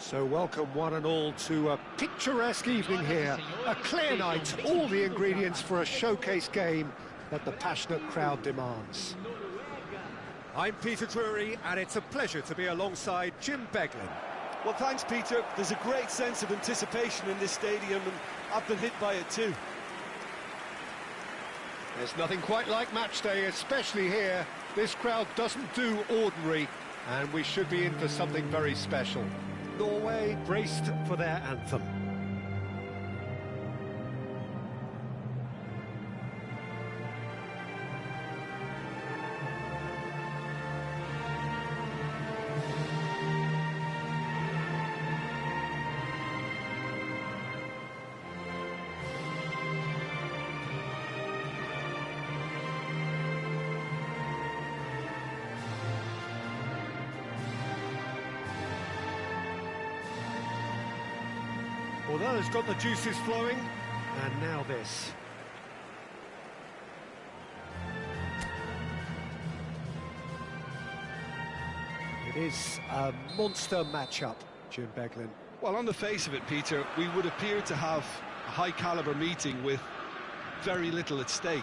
So welcome one and all to a picturesque evening here. A clear night, all the ingredients for a showcase game that the passionate crowd demands. I'm Peter Drury, and it's a pleasure to be alongside Jim Beglin. Well, thanks, Peter. There's a great sense of anticipation in this stadium, and I've been hit by it too. There's nothing quite like match day, especially here. This crowd doesn't do ordinary, and we should be in for something very special. Norway braced for their anthem. Well, that has got the juices flowing, and now this. It is a monster matchup, Jim Beglin. Well, on the face of it, Peter, we would appear to have a high-caliber meeting with very little at stake.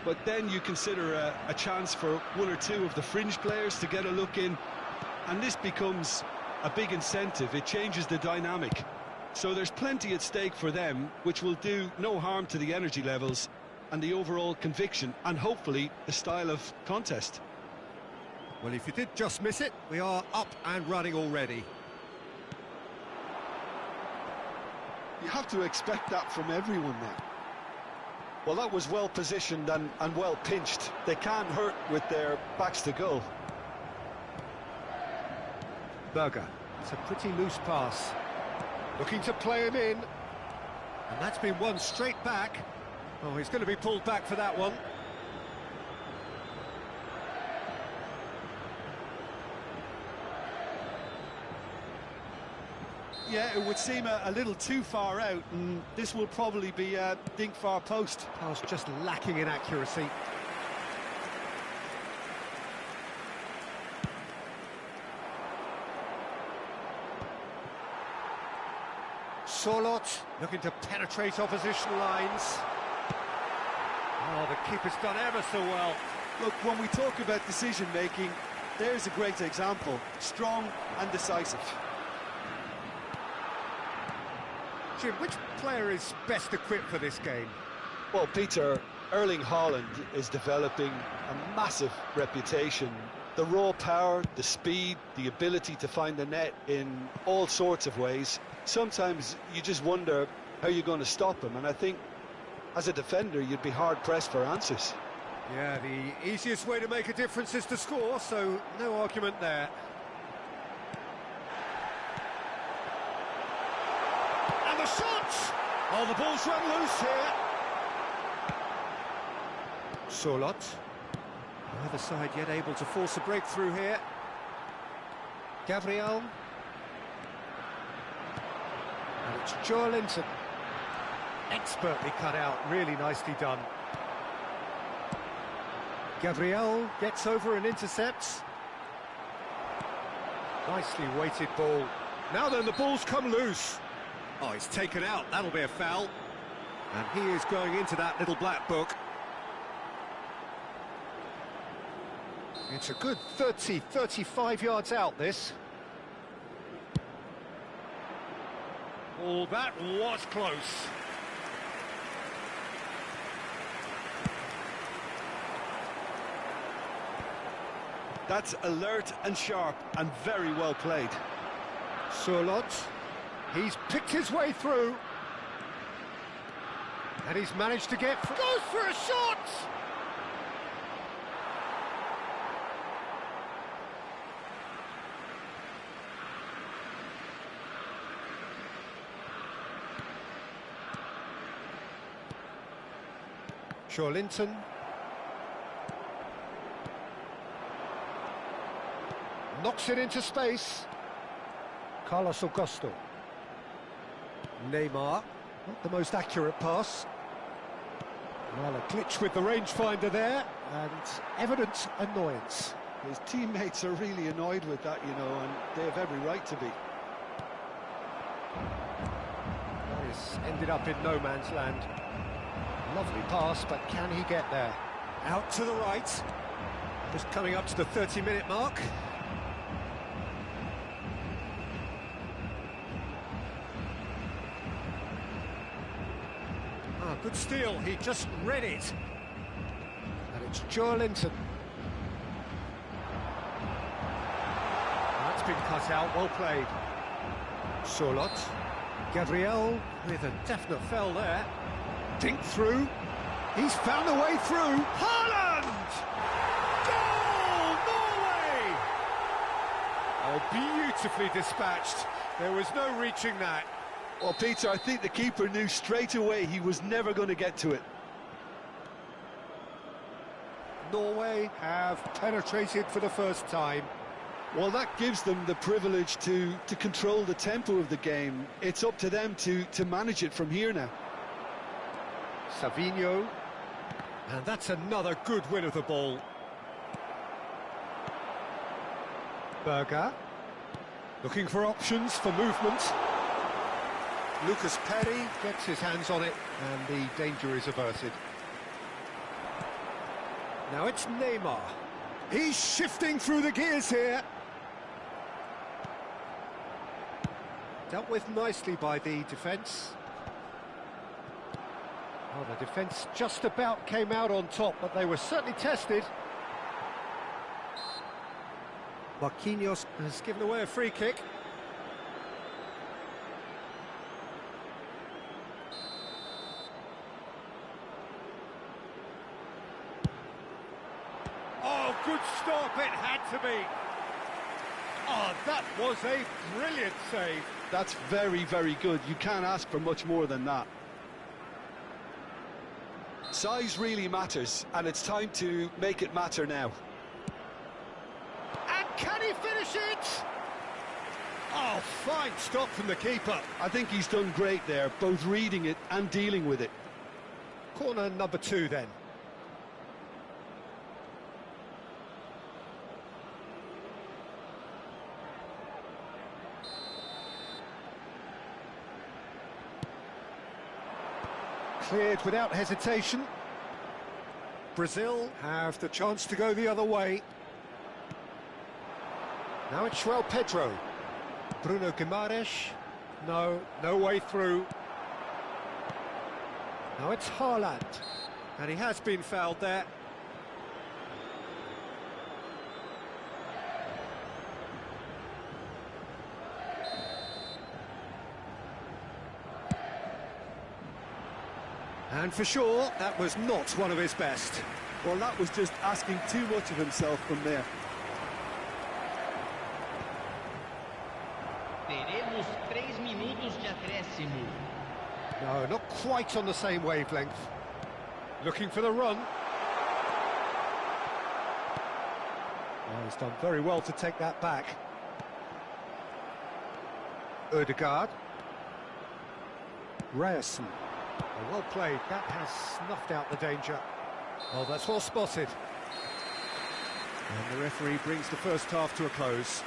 But then you consider a chance for one or two of the fringe players to get a look in, and this becomes a big incentive. It changes the dynamic. So there's plenty at stake for them, which will do no harm to the energy levels and the overall conviction and hopefully the style of contest. Well, if you did just miss it, we are up and running already. You have to expect that from everyone now. Well, that was well positioned and well pinched. They can't hurt with their backs to goal. Berger, it's a pretty loose pass. Looking to play him in, and that's been won straight back. Oh, he's going to be pulled back for that one. Yeah, it would seem a little too far out, and this will probably be a dink far post. Pass just lacking in accuracy. Sorloth looking to penetrate opposition lines. Oh, the keeper's done ever so well. Look, when we talk about decision-making, there's a great example. Strong and decisive. Jim, which player is best equipped for this game? Well, Peter, Erling Haaland is developing a massive reputation. The raw power, the speed, the ability to find the net in all sorts of ways. Sometimes you just wonder how you're going to stop him, and I think as a defender you'd be hard-pressed for answers. Yeah, the easiest way to make a difference is to score, so no argument there. And the shot! Oh, the ball's run loose here. Sorloth. Neither side yet able to force a breakthrough here. Gabriel. And it's Joelinton. Expertly cut out, really nicely done. Gabriel gets over and intercepts. Nicely weighted ball. Now then, the ball's come loose. Oh, it's taken out, that'll be a foul. And he is going into that little black book. It's a good 30, 35 yards out, this. Oh, that was close. That's alert and sharp and very well played. Sorloth, he's picked his way through. And he's managed to get... Goes for a shot! Joelinton. Knocks it into space. Carlos Augusto. Neymar. Not the most accurate pass. Well, a glitch with the rangefinder there, and evident annoyance. His teammates are really annoyed with that, you know, and they have every right to be. ended up in no man's land. Lovely pass, but can he get there? Out to the right. Just coming up to the 30-minute mark. Ah, good steal, he just read it. And it's Joelinton. That's been cut out, well played. Solot. Gabriel with a definite foul there. Dink through. He's found a way through. Haaland! Goal! Norway! Oh, beautifully dispatched. There was no reaching that. Well, Peter, I think the keeper knew straight away he was never going to get to it. Norway have penetrated for the first time. Well, that gives them the privilege to control the tempo of the game. It's up to them to manage it from here now. Savinho. And that's another good win of the ball. Berger. Looking for options for movement. Lucas Perry gets his hands on it, and the danger is averted. Now it's Neymar. He's shifting through the gears here. Dealt with nicely by the defence. Oh, the defence just about came out on top, but they were certainly tested. Marquinhos has given away a free kick. Oh, good stop, it had to be. Oh, that was a brilliant save. That's very, very good. You can't ask for much more than that. Size really matters, and it's time to make it matter now. And can he finish it? Oh, fine stop from the keeper. I think he's done great there, both reading it and dealing with it. Corner number 2 then. Cleared without hesitation. Brazil have the chance to go the other way. Now it's João Pedro. Bruno Guimaraes. No way through. Now it's Haaland. And he has been fouled there. And for sure, that was not one of his best. Well, that was just asking too much of himself from there. Teremos 3 minutos de acréscimo. No, not quite on the same wavelength. Looking for the run. Oh, he's done very well to take that back. Ødegaard. Ryerson. Oh, well played. That has snuffed out the danger. Oh, that's well spotted. And the referee brings the first half to a close.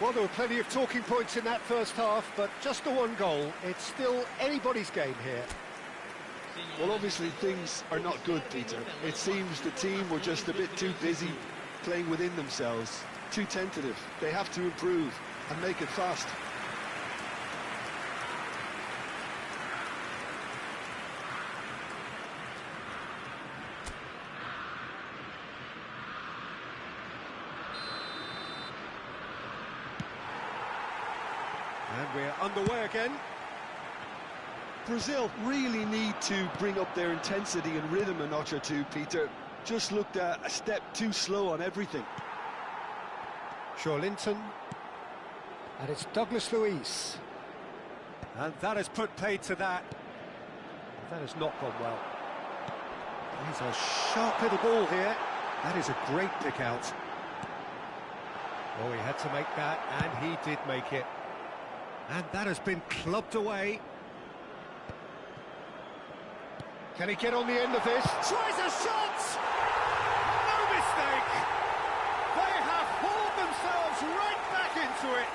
Well, there were plenty of talking points in that first half, but just the one goal. It's still anybody's game here. Well, obviously things are not good, Peter. It seems the team were just a bit too busy playing within themselves, too tentative. They have to improve and make it fast. And we're underway again. Brazil really need to bring up their intensity and rhythm a notch or two, Peter. Just looked a step too slow on everything. Joelinton. And it's Douglas Luiz. And that has put paid to that. That has not gone well. He's a sharp little ball here. That is a great pick out. Oh, he had to make that, and he did make it. And that has been clubbed away. Can he get on the end of this? Tries a shot! No mistake! They have hauled themselves right back into it.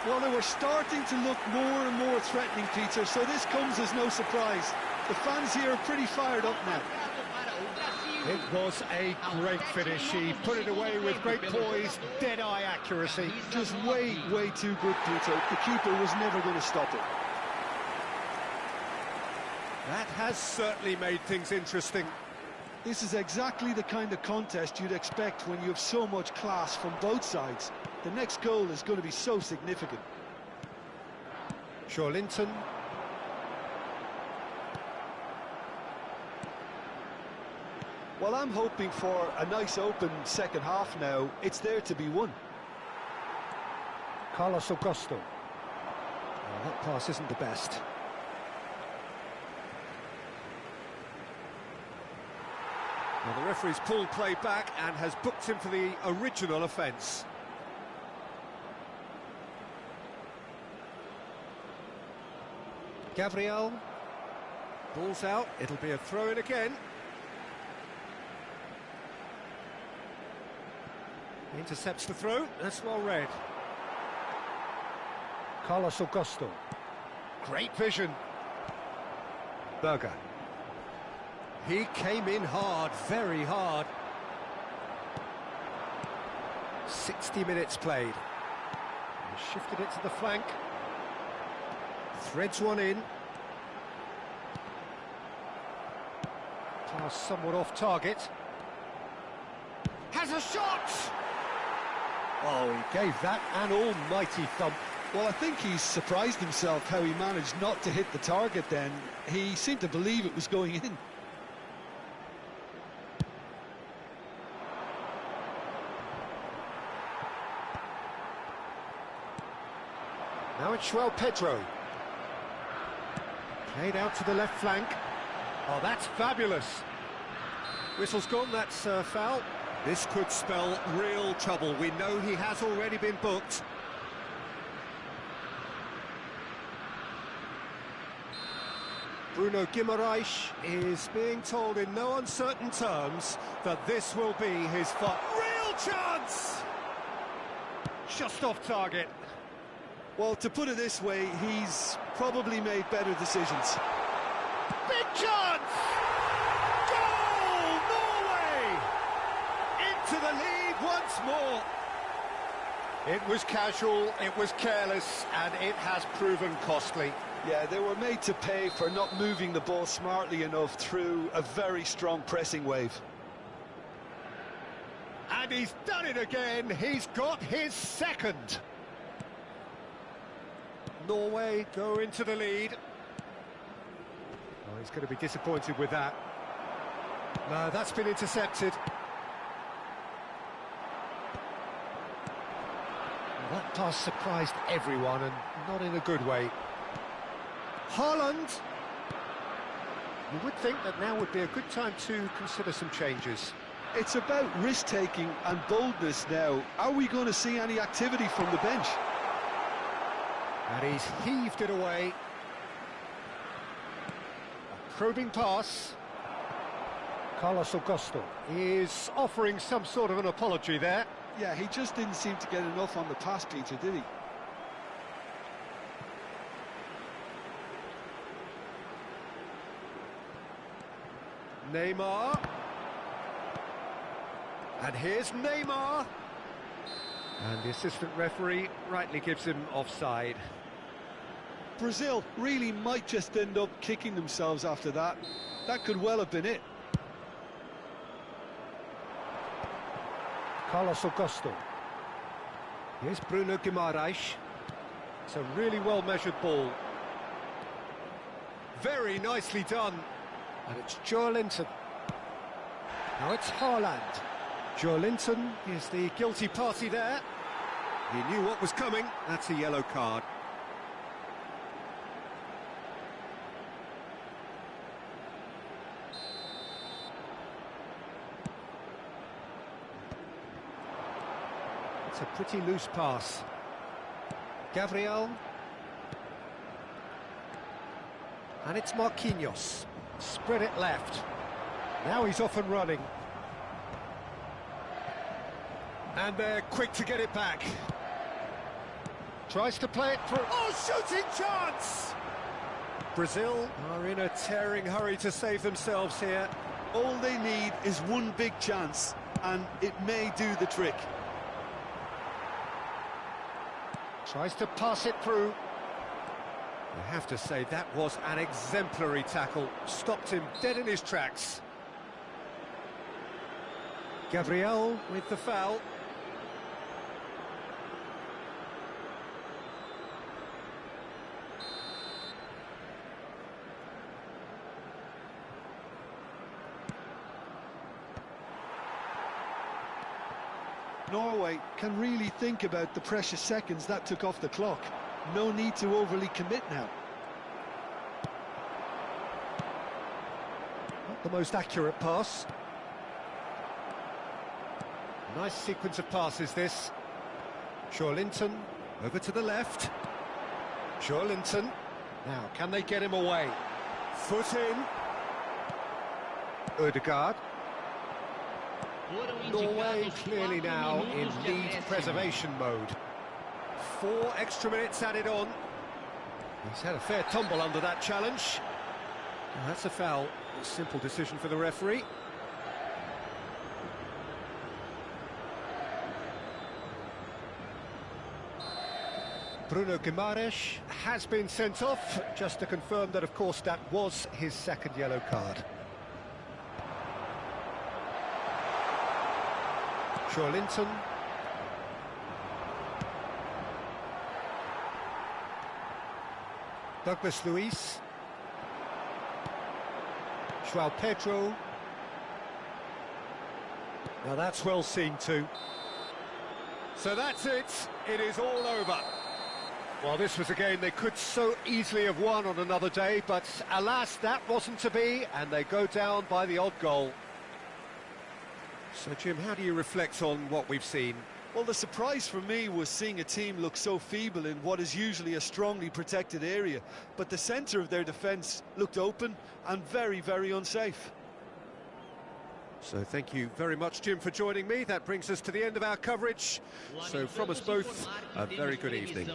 Well, they were starting to look more and more threatening, Peter, so this comes as no surprise. The fans here are pretty fired up now. It was a great finish. He put it away with great poise, dead-eye accuracy. Just way too good, Peter. The keeper was never going to stop it. That has certainly made things interesting. This is exactly the kind of contest you'd expect when you have so much class from both sides. The next goal is going to be so significant. Linton. Well, I'm hoping for a nice open second half now. It's there to be won. Carlos Augusto. Oh, that pass isn't the best. Now the referee's pulled play back and has booked him for the original offence. Gabriel. Ball's out, it'll be a throw-in again. Intercepts the throw, that's well read. Carlos Augusto. Great vision. Berger. He came in hard, very hard. 60 minutes played. He shifted it to the flank. Threads one in. Pass somewhat off target. Has a shot! Oh, he gave that an almighty thump. Well, I think he's surprised himself how he managed not to hit the target then. He seemed to believe it was going in. Now it's João Pedro. Played out to the left flank. Oh, that's fabulous. Whistle's gone, that's foul. This could spell real trouble. We know he has already been booked. Bruno Guimaraes is being told in no uncertain terms that this will be his real chance! Just off target. Well, to put it this way, he's probably made better decisions. Big chance! Goal! Norway! Into the lead once more. It was casual, it was careless, and it has proven costly. Yeah, they were made to pay for not moving the ball smartly enough through a very strong pressing wave. And he's done it again, he's got his second. Norway go into the lead. Oh, he's going to be disappointed with that. No, that's been intercepted. Well, that pass surprised everyone, and not in a good way. Haaland. You would think that now would be a good time to consider some changes. It's about risk-taking and boldness now. Are we going to see any activity from the bench? And he's heaved it away. A probing pass. Carlos Augusto is offering some sort of an apology there. Yeah, he just didn't seem to get enough on the pass, Peter, did he? Neymar. And here's Neymar. And the assistant referee rightly gives him offside. Brazil really might just end up kicking themselves after that. That could well have been it. Carlos Augusto. Here's Bruno Guimaraes. It's a really well-measured ball. Very nicely done. And it's Linton. Now it's Haaland. Linton is the guilty party there. He knew what was coming. That's a yellow card. It's a pretty loose pass. Gabriel. And it's Marquinhos. Spread it left. Now he's off and running. And they're quick to get it back. Tries to play it through. Oh, shooting chance! Brazil are in a tearing hurry to save themselves here. All they need is one big chance, and it may do the trick. Tries to pass it through. I have to say, that was an exemplary tackle. Stopped him dead in his tracks. Gabriel with the foul. Norway can really think about the precious seconds that took off the clock. No need to overly commit now. Not the most accurate pass. Nice sequence of passes, this. Linton over to the left. Linton. Now, can they get him away? Foot in. Ødegaard. Norway clearly now in lead preservation mode. 4 extra minutes added on. He's had a fair tumble under that challenge. And that's a foul. A simple decision for the referee. Bruno Guimaraes has been sent off, just to confirm that, of course, that was his second yellow card. Linton. Douglas Luiz. João Pedro. Now that's well seen too. So that's it. It is all over. Well, this was a game they could so easily have won on another day, but alas, that wasn't to be, and they go down by the odd goal. So, Jim, how do you reflect on what we've seen? Well, the surprise for me was seeing a team look so feeble in what is usually a strongly protected area, but the centre of their defence looked open and very, very unsafe. So thank you very much, Jim, for joining me. That brings us to the end of our coverage. So from us both, a very good evening.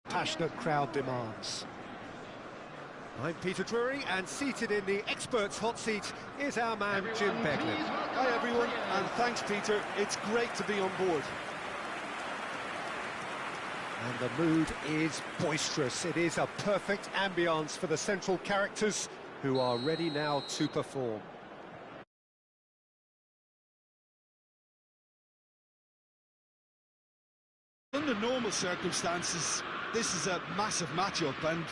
Passionate crowd demands. I'm Peter Drury, and seated in the experts' hot seat is our man Jim Beglin. Hi everyone, and thanks Peter, it's great to be on board. And the mood is boisterous. It is a perfect ambience for the central characters, who are ready now to perform. Under normal circumstances, this is a massive matchup, and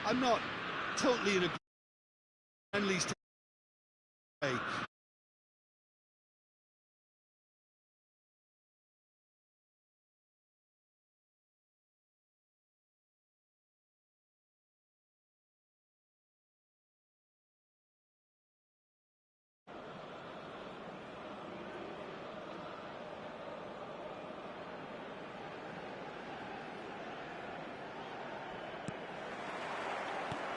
I'm not totally in agreement with friendlies today.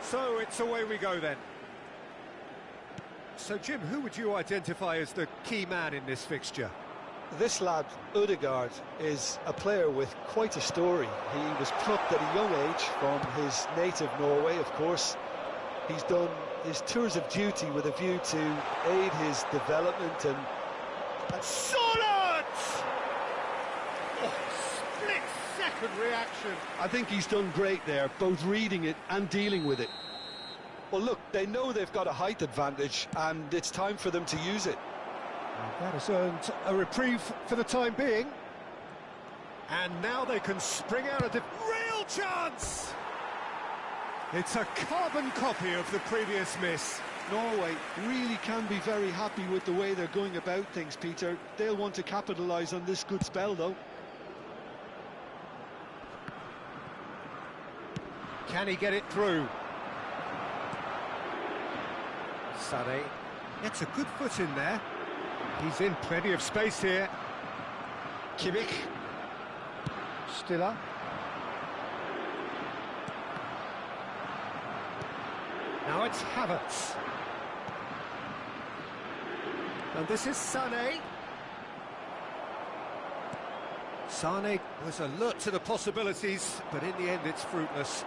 So it's away we go then. So Jim, who would you identify as the key man in this fixture? This lad, Ødegaard, is a player with quite a story. He was plucked at a young age from his native Norway, of course. He's done his tours of duty with a view to aid his development and solid! Oh, split-second reaction. I think he's done great there, both reading it and dealing with it. Well, look, they know they've got a height advantage, and it's time for them to use it. And that has earned a reprieve for the time being. And now they can spring out a real chance! It's a carbon copy of the previous miss. Norway really can be very happy with the way they're going about things, Peter. They'll want to capitalise on this good spell, though. Can he get it through? Sané gets a good foot in there. He's in plenty of space here. Kimmich. Stiller. Now it's Havertz. And this is Sané. Sané was alert to the possibilities, but in the end it's fruitless.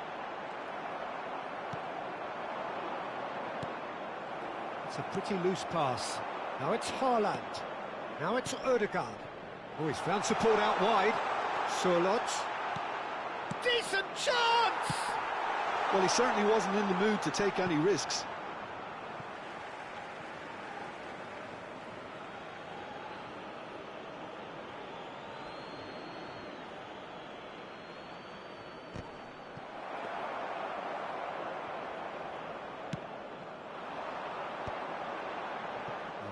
It's a pretty loose pass. Now it's Haaland. Now it's Ødegaard. Oh, he's found support out wide. Sørloth. Decent chance! Well, he certainly wasn't in the mood to take any risks.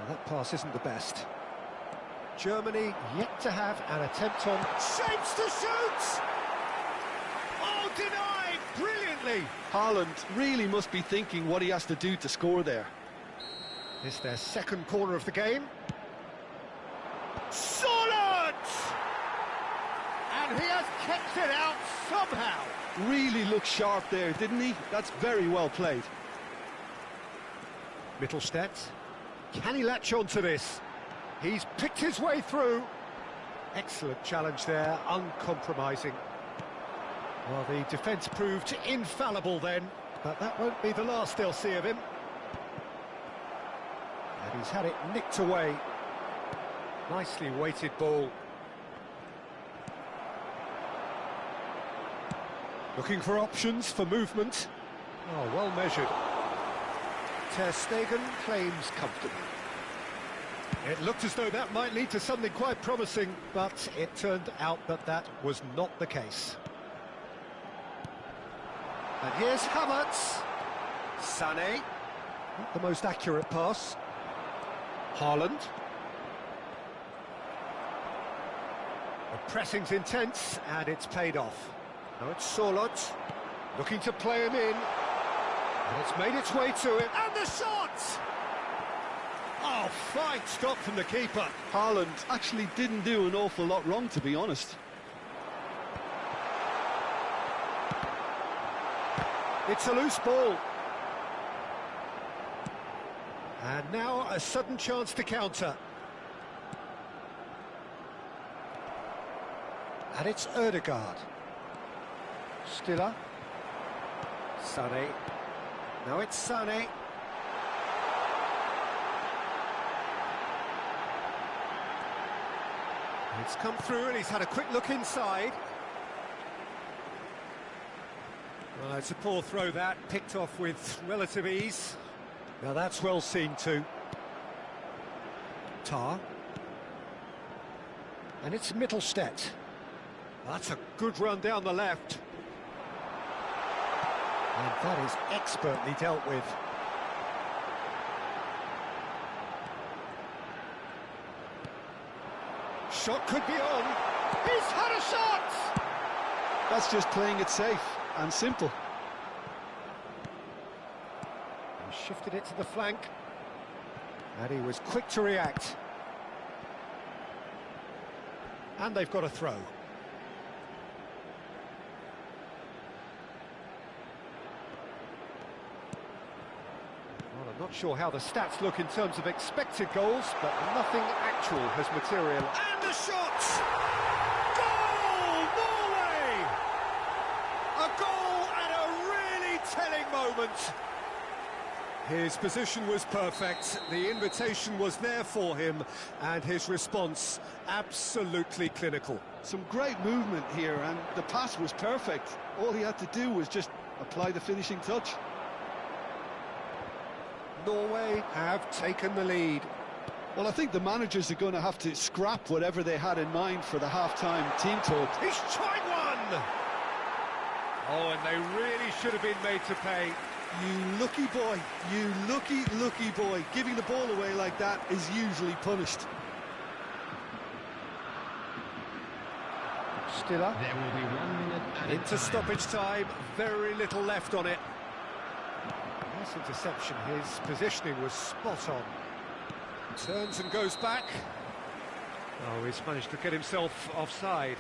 That pass isn't the best. Germany yet to have an attempt on... Shapes to shoot! Oh, denied brilliantly! Haaland really must be thinking what he has to do to score there. It's their second corner of the game. Solid! And he has kept it out somehow. Really looked sharp there, didn't he? That's very well played. Mittelstadt. Can he latch on to this? He's picked his way through. Excellent challenge there, uncompromising. Well, the defence proved infallible then, but that won't be the last they'll see of him. And he's had it nicked away. Nicely weighted ball. Looking for options for movement. Oh, well measured. Ter Stegen claims comfortably. It looked as though that might lead to something quite promising, but it turned out that that was not the case. And here's Havertz. Sané. Not the most accurate pass. Haaland. The pressing's intense, and it's paid off. Now it's Sørloth, looking to play him in. And it's made its way to him, and the shot! Oh, fine stop from the keeper. Haaland actually didn't do an awful lot wrong, to be honest. It's a loose ball. And now a sudden chance to counter. And it's Ødegaard. Stiller. Sané. Now it's Sané. It's come through and he's had a quick look inside. Well, it's a poor throw that, picked off with relative ease. Now that's well seen too. Tar. And it's Mittelstadt. That's a good run down the left. And that is expertly dealt with. Shot could be on. He's had a shot! That's just playing it safe and simple. He shifted it to the flank. And he was quick to react. And they've got a throw. Not sure how the stats look in terms of expected goals, but nothing actual has materialized. And the shot! Goal! Norway! A goal at a really telling moment. His position was perfect, the invitation was there for him, and his response absolutely clinical. Some great movement here, and the pass was perfect. All he had to do was just apply the finishing touch. Norway have taken the lead. Well, I think the managers are going to have to scrap whatever they had in mind for the half-time team talk. He's tried one! Oh, and they really should have been made to pay. You lucky boy, you lucky boy. Giving the ball away like that is usually punished. Stiller. There will be 1 minute at Into stoppage time, very little left on it. Nice interception, his positioning was spot on. Turns and goes back. Oh, he's managed to get himself offside.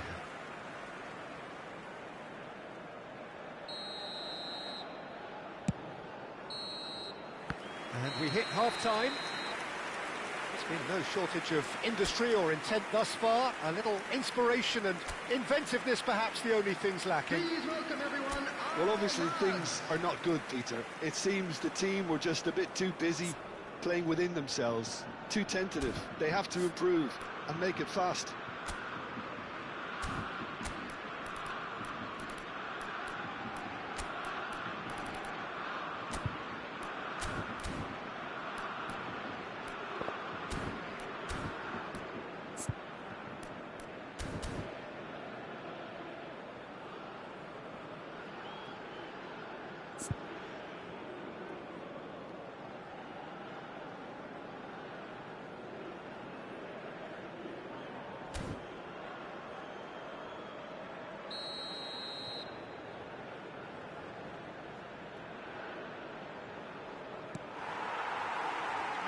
And we hit half-time. There's been no shortage of industry or intent thus far. A little inspiration and inventiveness, perhaps the only things lacking. Please welcome everyone. Well, obviously things are not good, Peter. It seems the team were just a bit too busy playing within themselves, too tentative. They have to improve and make it fast.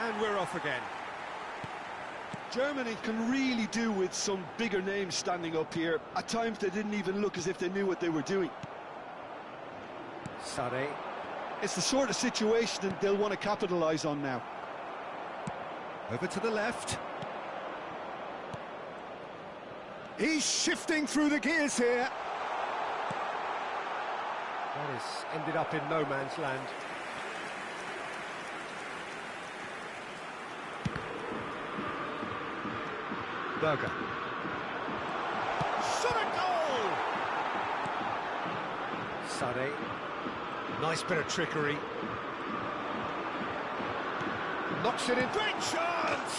And we're off again. Germany can really do with some bigger names standing up here. At times they didn't even look as if they knew what they were doing. Sade. It's the sort of situation that they'll want to capitalise on now. Over to the left. He's shifting through the gears here. That has ended up in no man's land. Berger. Shot a goal! Sade. Nice bit of trickery. Knocks it in. Great chance!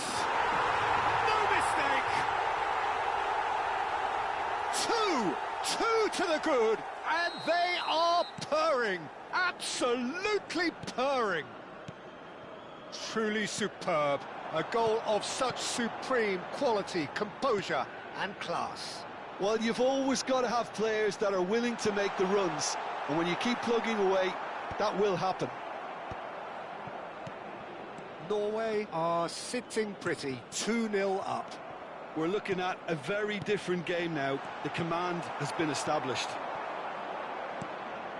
No mistake! Two to the good, and they are purring. Absolutely purring. Truly superb. A goal of such supreme quality, composure and class. Well, you've always got to have players that are willing to make the runs, and when you keep plugging away, that will happen. Norway are sitting pretty, 2-0 up. We're looking at a very different game now. The command has been established.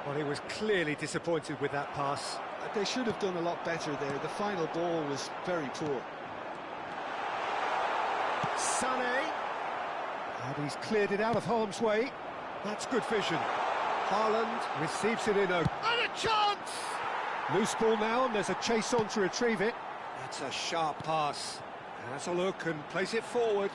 Well, he was clearly disappointed with that pass. They should have done a lot better there. The final ball was very poor. Sané. And he's cleared it out of harm's way. That's good vision. Haaland receives it in and a chance! Loose ball now, and there's a chase on to retrieve it. That's a sharp pass. Has a look and plays it forward.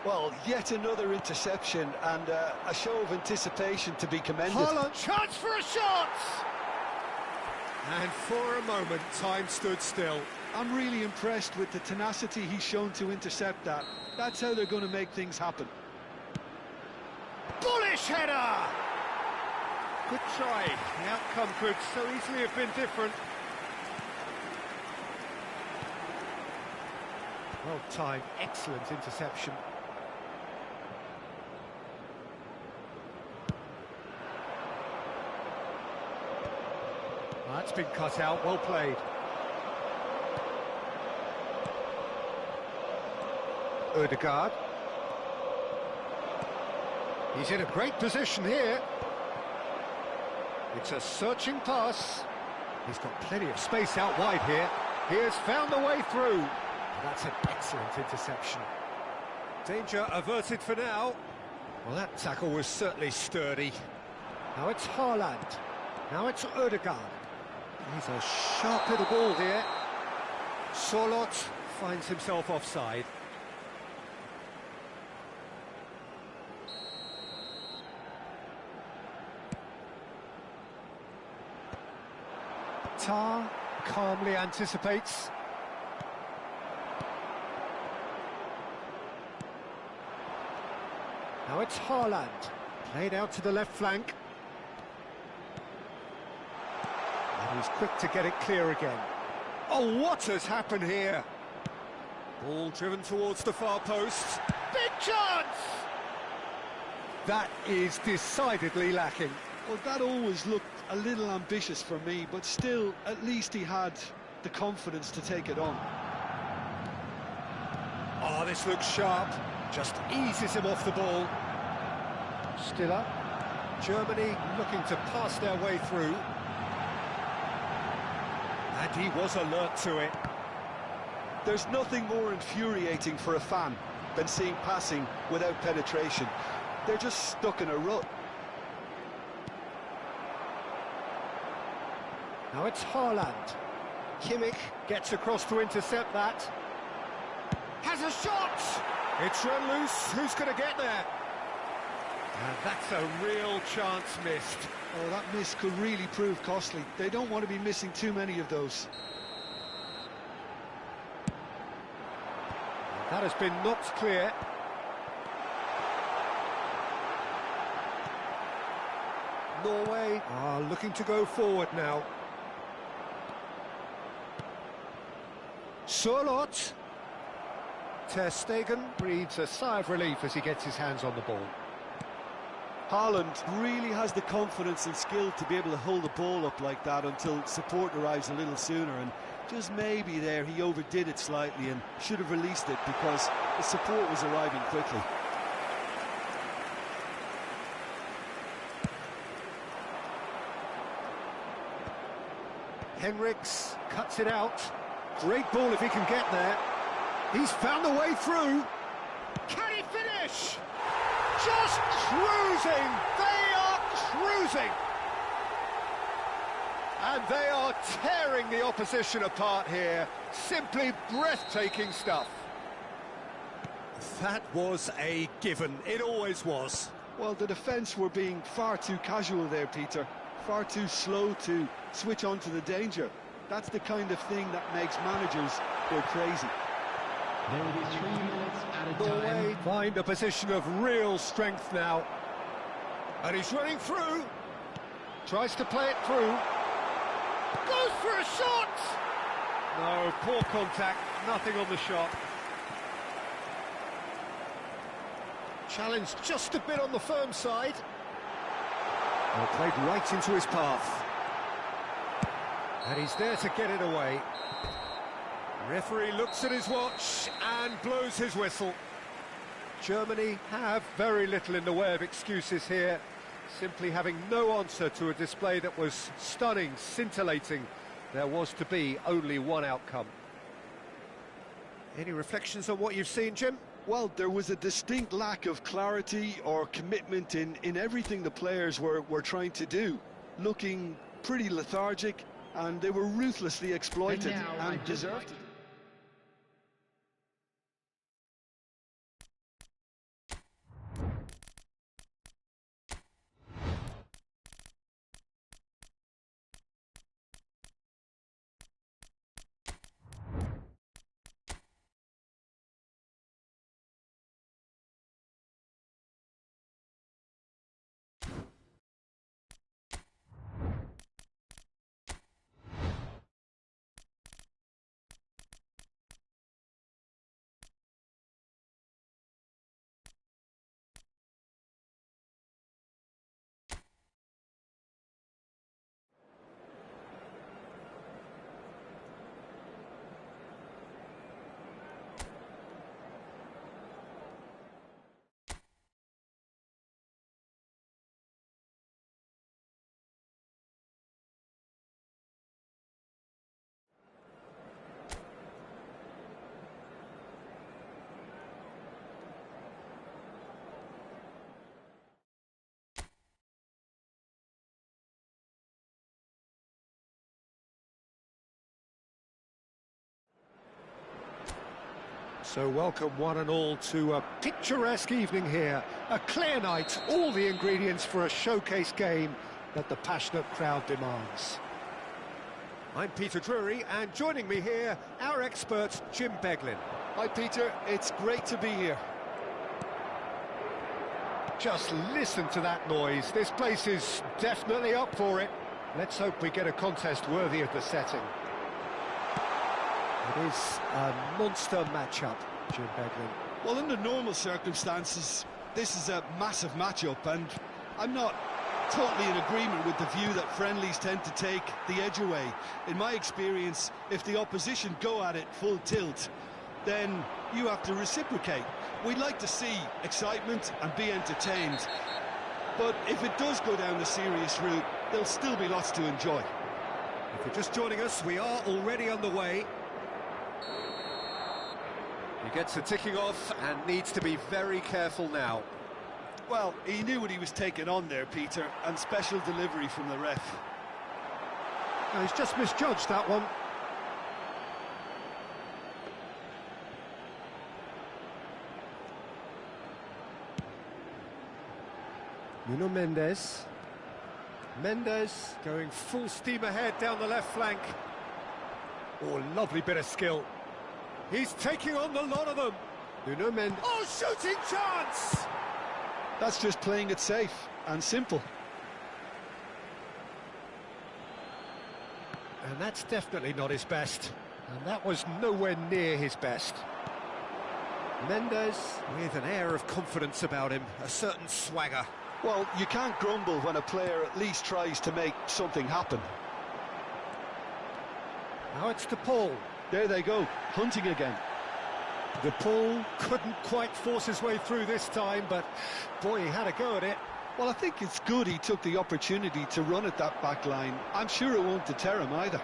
Well, yet another interception and a show of anticipation to be commended. Haaland, chance for a shot! And for a moment, time stood still. I'm really impressed with the tenacity he's shown to intercept that. That's how they're going to make things happen. Bullish header! Good try. The outcome could so easily have been different. Well timed, excellent interception. That's been cut out, well played. Ødegaard. He's in a great position here. It's a searching pass. He's got plenty of space out wide here. He has found the way through. That's an excellent interception. Danger averted for now. Well, that tackle was certainly sturdy. Now it's Haaland. Now it's Ødegaard. He's a sharp little ball here. Sorloth finds himself offside. Tar calmly anticipates. Now it's Haaland, played out to the left flank. And he's quick to get it clear again. Oh, what has happened here? Ball driven towards the far post. Big chance! That is decidedly lacking. Well, that always looked a little ambitious for me, but still, at least he had the confidence to take it on. Oh, this looks sharp. Just eases him off the ball. Still up. Germany looking to pass their way through. And he was alert to it. There's nothing more infuriating for a fan than seeing passing without penetration. They're just stuck in a rut. Now it's Haaland. Kimmich gets across to intercept that. Has a shot! It's run loose. Who's going to get there? And that's a real chance missed. Oh, that miss could really prove costly. They don't want to be missing too many of those. That has been knocked clear. Norway are looking to go forward now. Sorloth. Ter Stegen breathes a sigh of relief as he gets his hands on the ball. Haaland really has the confidence and skill to be able to hold the ball up like that until support arrives a little sooner, and just maybe there he overdid it slightly and should have released it because the support was arriving quickly. Henriks cuts it out. Great ball if he can get there. He's found the way through. Can he finish? Just cruising. They are cruising. And they are tearing the opposition apart here. Simply breathtaking stuff. That was a given. It always was. Well, the defence were being far too casual there, Peter. Far too slow to switch on to the danger. That's the kind of thing that makes managers go crazy. There will be 3 minutes at a Norway time. find a position of real strength now. And he's running through. Tries to play it through. Goes for a shot! No, poor contact, nothing on the shot. Challenge just a bit on the firm side. Well, played right into his path. And he's there to get it away. Referee looks at his watch and blows his whistle. Germany have very little in the way of excuses here, simply having no answer to a display that was stunning, scintillating. There was to be only one outcome. Any reflections on what you've seen, Jim? Well, there was a distinct lack of clarity or commitment in everything the players were trying to do. Looking pretty lethargic, and they were ruthlessly exploited and deserved it. So welcome one and all to a picturesque evening here. A clear night, all the ingredients for a showcase game that the passionate crowd demands. I'm Peter Drury, and joining me here, our expert, Jim Beglin. Hi Peter, it's great to be here. Just listen to that noise. This place is definitely up for it. Let's hope we get a contest worthy of the setting. It is a monster matchup, Jim Beglin. Well, under normal circumstances, this is a massive matchup, and I'm not totally in agreement with the view that friendlies tend to take the edge away. In my experience, if the opposition go at it full tilt, then you have to reciprocate. We'd like to see excitement and be entertained, but if it does go down the serious route, there'll still be lots to enjoy. If you're just joining us, we are already underway. He gets the ticking off and needs to be very careful now. Well, he knew what he was taking on there, Peter, and special delivery from the ref. No, he's just misjudged that one. Nuno Mendes. Mendes going full steam ahead down the left flank. Oh, lovely bit of skill. He's taking on the lot of them. Nuno Mendes. Oh, shooting chance! That's just playing it safe and simple. And that's definitely not his best. And that was nowhere near his best. Mendes with an air of confidence about him, a certain swagger. Well, you can't grumble when a player at least tries to make something happen. Now it's to Paul. There they go, hunting again. De Paul couldn't quite force his way through this time, but boy, he had a go at it. Well, I think it's good he took the opportunity to run at that back line. I'm sure it won't deter him either.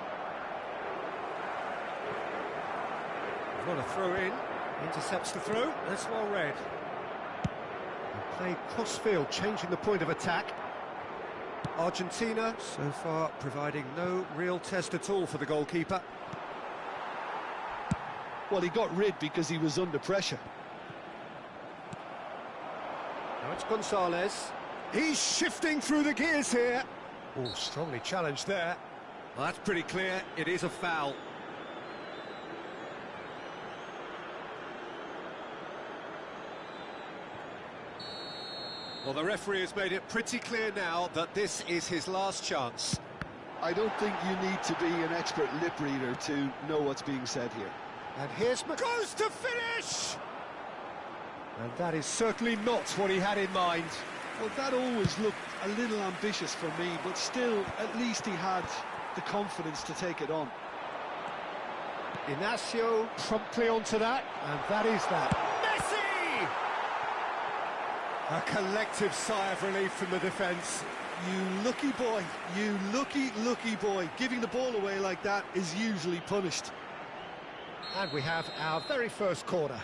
What a throw in. Intercepts the throw. That's well read. And play cross-field, changing the point of attack. Argentina, so far, providing no real test at all for the goalkeeper. Well, he got rid because he was under pressure. Now it's Gonzalez. He's shifting through the gears here. Oh, strongly challenged there. Well, that's pretty clear. It is a foul. Well, the referee has made it pretty clear now that this is his last chance. I don't think you need to be an expert lip reader to know what's being said here. And here's goes to finish! And that is certainly not what he had in mind. Well, that always looked a little ambitious for me, but still, at least he had the confidence to take it on. Inacio promptly onto that, and that is that. Messi! A collective sigh of relief from the defence. You lucky boy, you lucky boy. Giving the ball away like that is usually punished. And we have our very first corner.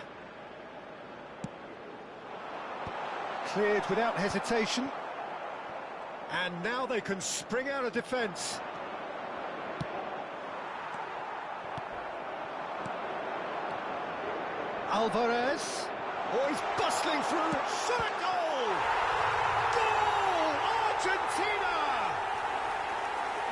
Cleared without hesitation. And now they can spring out of defence. Alvarez. Oh, he's bustling through. Shot at goal! Goal! Argentina!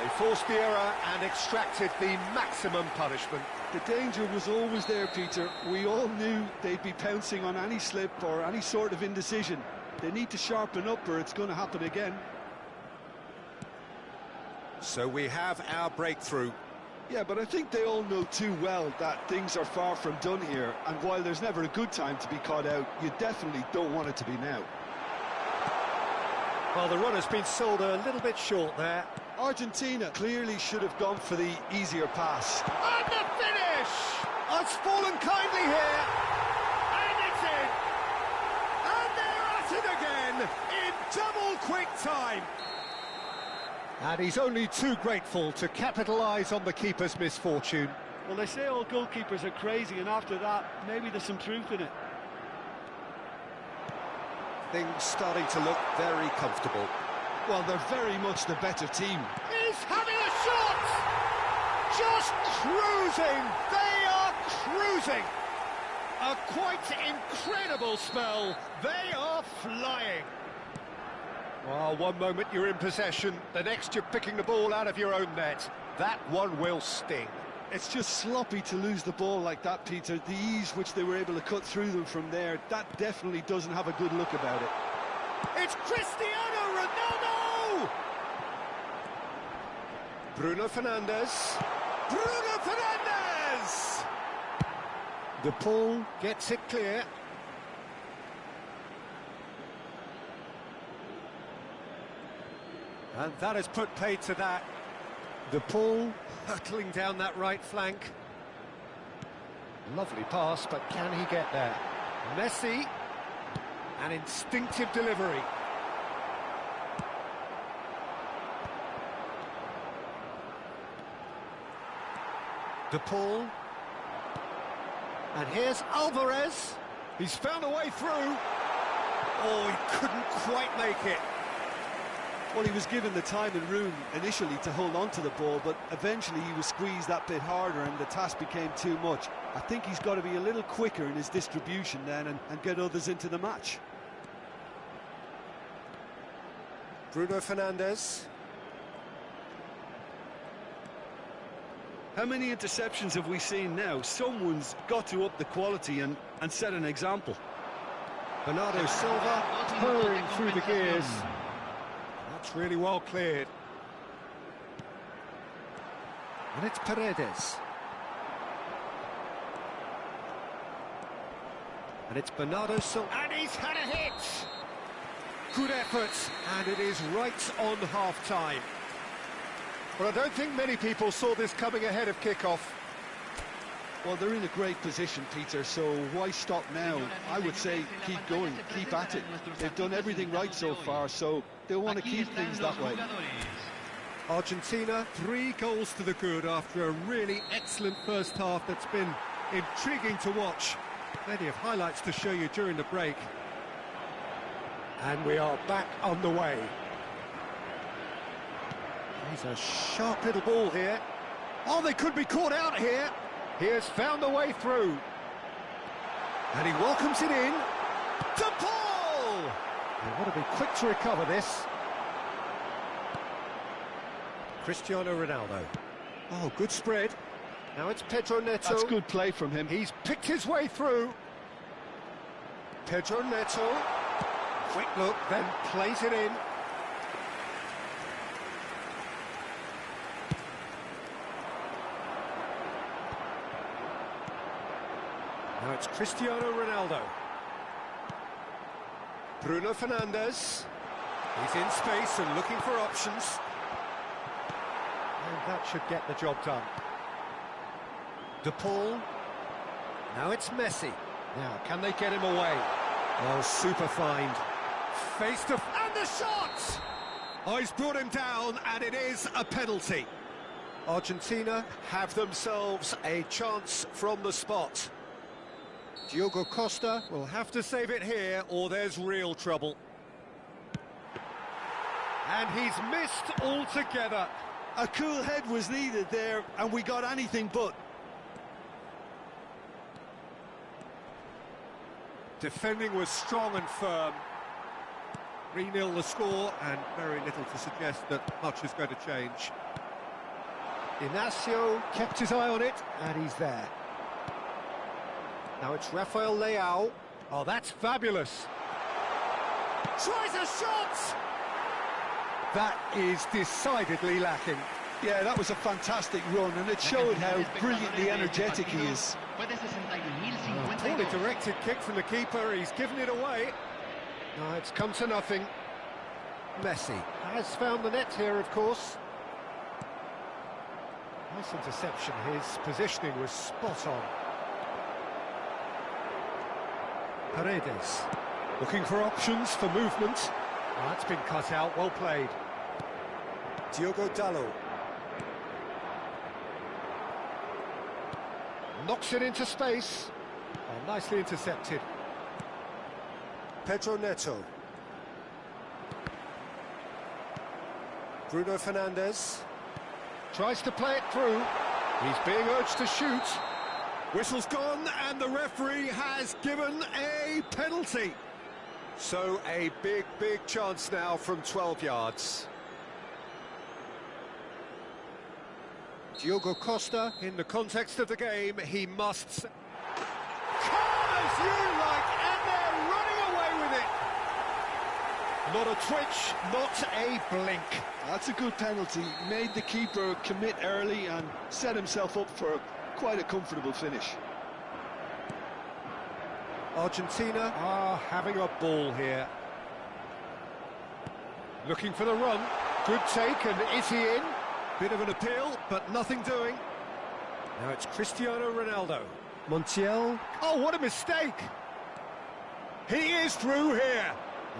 They forced the error and extracted the maximum punishment. The danger was always there, Peter. We all knew they'd be pouncing on any slip or any sort of indecision. They need to sharpen up or it's going to happen again. So we have our breakthrough. Yeah, but I think they all know too well that things are far from done here, and while there's never a good time to be caught out, you definitely don't want it to be now. Well, the run has been sold a little bit short there. Argentina clearly should have gone for the easier pass. And the finish! It's fallen kindly here. And it's in. And they're at it again in double quick time. And he's only too grateful to capitalise on the keeper's misfortune. Well, they say all goalkeepers are crazy, and after that, maybe there's some truth in it. Things starting to look very comfortable. Well, they're very much the better team. He's having a shot! Just cruising! They are cruising! A quite incredible spell. They are flying. Well, one moment you're in possession, the next you're picking the ball out of your own net. That one will sting. It's just sloppy to lose the ball like that, Peter. The ease which they were able to cut through them from there, that definitely doesn't have a good look about it. It's Cristiano Ronaldo! Bruno Fernandes. Bruno Fernandes! De Paul gets it clear. And that has put paid to that. De Paul hurtling down that right flank. Lovely pass, but can he get there? Messi, an instinctive delivery. De Paul. And here's Alvarez. He's found a way through. Oh, he couldn't quite make it. Well, he was given the time and room initially to hold on to the ball, but eventually he was squeezed that bit harder and the task became too much. I think he's got to be a little quicker in his distribution then and get others into the match. Bruno Fernandes. How many interceptions have we seen now? Someone's got to up the quality and set an example. Bernardo Silva purring through the gears. That's really well cleared. And it's Paredes. And it's Bernardo Silva. And he's had a hit! Good effort, and it is right on half-time. Well, I don't think many people saw this coming ahead of kick-off. Well, they're in a great position, Peter, so why stop now? I would say keep going, keep at it. They've done everything right so far, so they'll want to keep things that way. Argentina, 3 goals to the good after a really excellent first half that's been intriguing to watch. Plenty of highlights to show you during the break. And we are back on the way. He's a sharp little ball here. Oh, they could be caught out here. He has found a way through. And he welcomes it in. De Paul! They want to be quick to recover this. Cristiano Ronaldo. Oh, good spread. Now it's Pedro Neto. That's good play from him. He's picked his way through. Pedro Neto. Quick look, then plays it in. Now it's Cristiano Ronaldo. Bruno Fernandes. He's in space and looking for options. And that should get the job done. De Paul. Now it's Messi. Now, can they get him away? Oh, super find. Face to... And the shot! Oh, he's brought him down, and it is a penalty. Argentina have themselves a chance from the spot. Diogo Costa will have to save it here, or there's real trouble. And he's missed altogether. A cool head was needed there, and we got anything but. Defending was strong and firm. 3-0 the score, and very little to suggest that much is going to change. Inacio kept his eye on it, and he's there. Now it's Rafael Leao. Oh, that's fabulous. Tries a shot! That is decidedly lacking. Yeah, that was a fantastic run, and it showed how brilliantly energetic he is. Poorly directed kick from the keeper, he's given it away. No, it's come to nothing. Messi has found the net here, of course. Nice interception, his positioning was spot on. Paredes, looking for options for movement. Oh, that's been cut out, well played. Diogo Dalot. Knocks it into space. Oh, nicely intercepted. Pedro Neto. Bruno Fernandes. Tries to play it through. He's being urged to shoot. Whistle's gone, and the referee has given a penalty. So a big, big chance now from 12 yards. Diogo Costa, in the context of the game, he must... Calm as you like, and they're running away with it. Not a twitch, not a blink. That's a good penalty. Made the keeper commit early and set himself up for quite a comfortable finish. Argentina are having a ball here. Looking for the run. Good take, and is he in? Bit of an appeal, but nothing doing. Now it's Cristiano Ronaldo. Montiel. Oh, what a mistake! He is through here.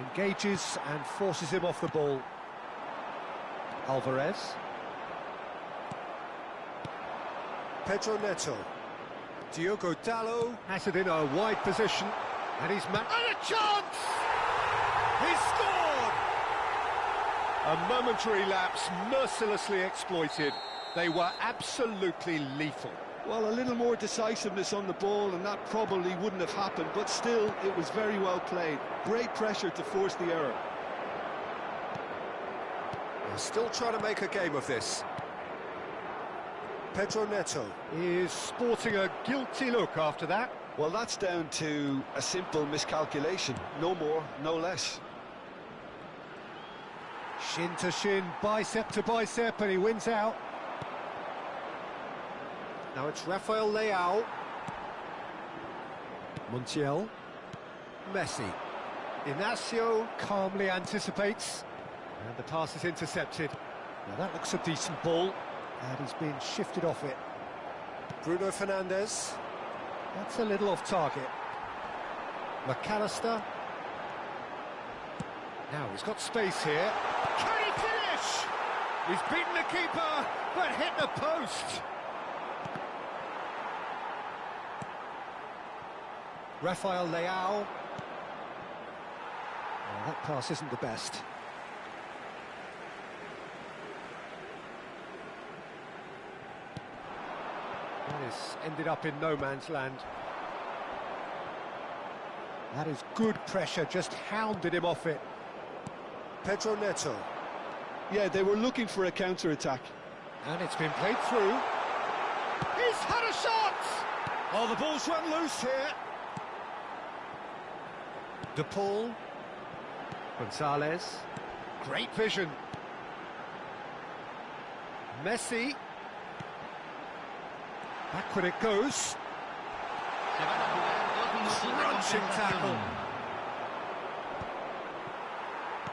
Engages and forces him off the ball. Alvarez. Pedro Neto. Diogo Dalot has it in a wide position, and he's and a chance! He scored! A momentary lapse, mercilessly exploited. They were absolutely lethal. Well, a little more decisiveness on the ball, and that probably wouldn't have happened, but still, it was very well played. Great pressure to force the error. They're still trying to make a game of this. Pedro Neto is sporting a guilty look after that. Well, that's down to a simple miscalculation. No more, no less. Shin to shin, bicep to bicep, and he wins out. Now it's Rafael Leao. Montiel. Messi. Inacio calmly anticipates. And the pass is intercepted. Now that looks a decent ball. And he's been shifted off it. Bruno Fernandes. That's a little off target. McAllister. Now he's got space here. Can he finish? He's beaten the keeper, but hit the post. Rafael Leao. Oh, that pass isn't the best. That has ended up in no man's land. That is good pressure, just hounded him off it. Pedro Neto. Yeah, they were looking for a counter-attack. And it's been played through. He's had a shot! Oh, the ball's run loose here. De Paul. Gonzalez. Great vision. Messi. Backward it goes. Crunching tackle.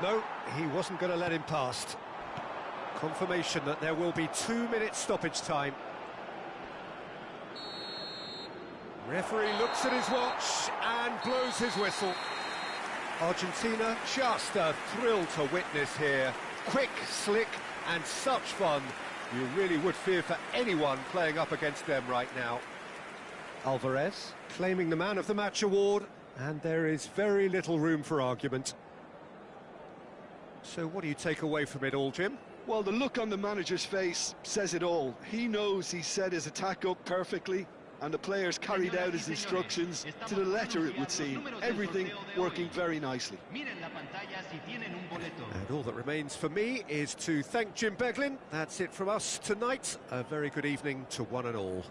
No, he wasn't going to let him past. Confirmation that there will be 2 minutes stoppage time. Referee looks at his watch and blows his whistle. Argentina, just a thrill to witness here. Quick, slick, and such fun. You really would fear for anyone playing up against them right now. Alvarez claiming the Man of the Match award, and there is very little room for argument. So what do you take away from it all, Jim? Well, the look on the manager's face says it all. He knows he set his attack up perfectly, and the players carried out his instructions to the letter, it would seem. Everything working very nicely. And all that remains for me is to thank Jim Beglin. That's it from us tonight. A very good evening to one and all.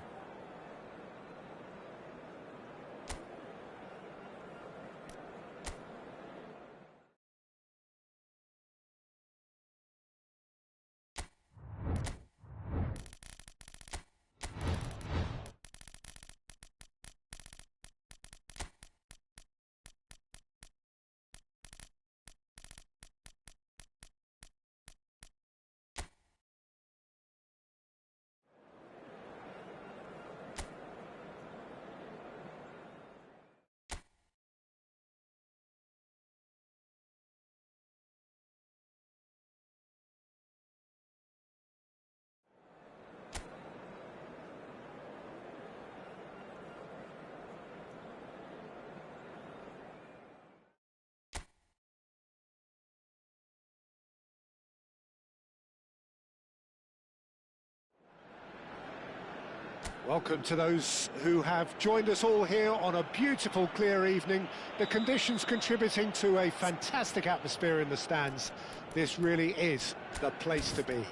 Welcome to those who have joined us all here on a beautiful, clear evening. The conditions contributing to a fantastic atmosphere in the stands. This really is the place to be.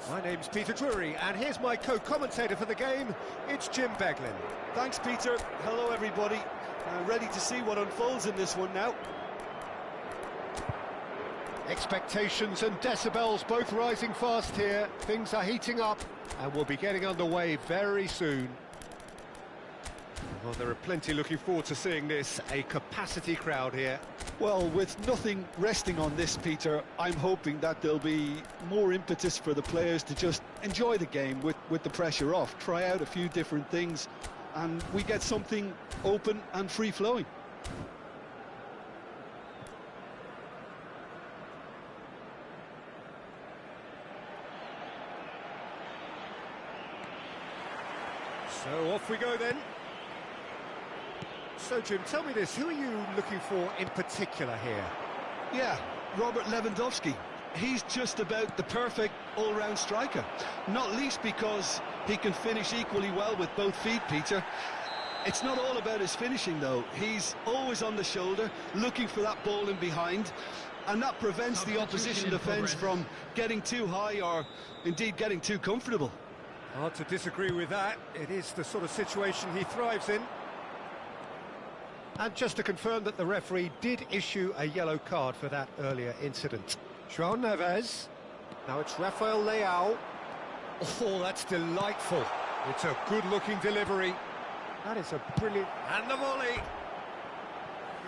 My name's Peter Drury, and here's my co-commentator for the game. It's Jim Beglin. Thanks, Peter. Hello, everybody. Ready to see what unfolds in this one now. Expectations and decibels both rising fast here. Things are heating up, and we'll be getting underway very soon. Well, there are plenty looking forward to seeing this. A capacity crowd here. Well, with nothing resting on this, Peter, I'm hoping that there'll be more impetus for the players to just enjoy the game with the pressure off, try out a few different things, and we get something open and free-flowing. So off we go then. So Jim, tell me this, who are you looking for in particular here? Yeah, Robert Lewandowski. He's just about the perfect all-round striker, not least because he can finish equally well with both feet, Peter. It's not all about his finishing, though. He's always on the shoulder, looking for that ball in behind, and that prevents the opposition defence from getting too high or indeed getting too comfortable. Hard to disagree with that. It is the sort of situation he thrives in. And just to confirm that the referee did issue a yellow card for that earlier incident. João Neves. Now it's Rafael Leão. Oh, that's delightful. It's a good-looking delivery. That is a brilliant... And the volley!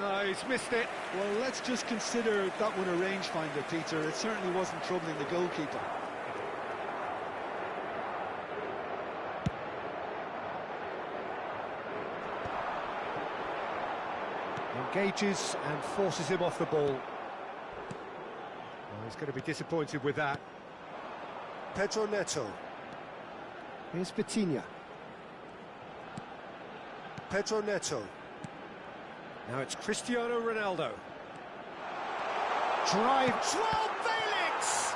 No, he's missed it. Well, let's just consider that one a rangefinder, Peter. It certainly wasn't troubling the goalkeeper. Engages and forces him off the ball. Well, he's going to be disappointed with that. Pedro Neto. Here's Vitinha. Pedro Neto. Now it's Cristiano Ronaldo. Drive. João Felix!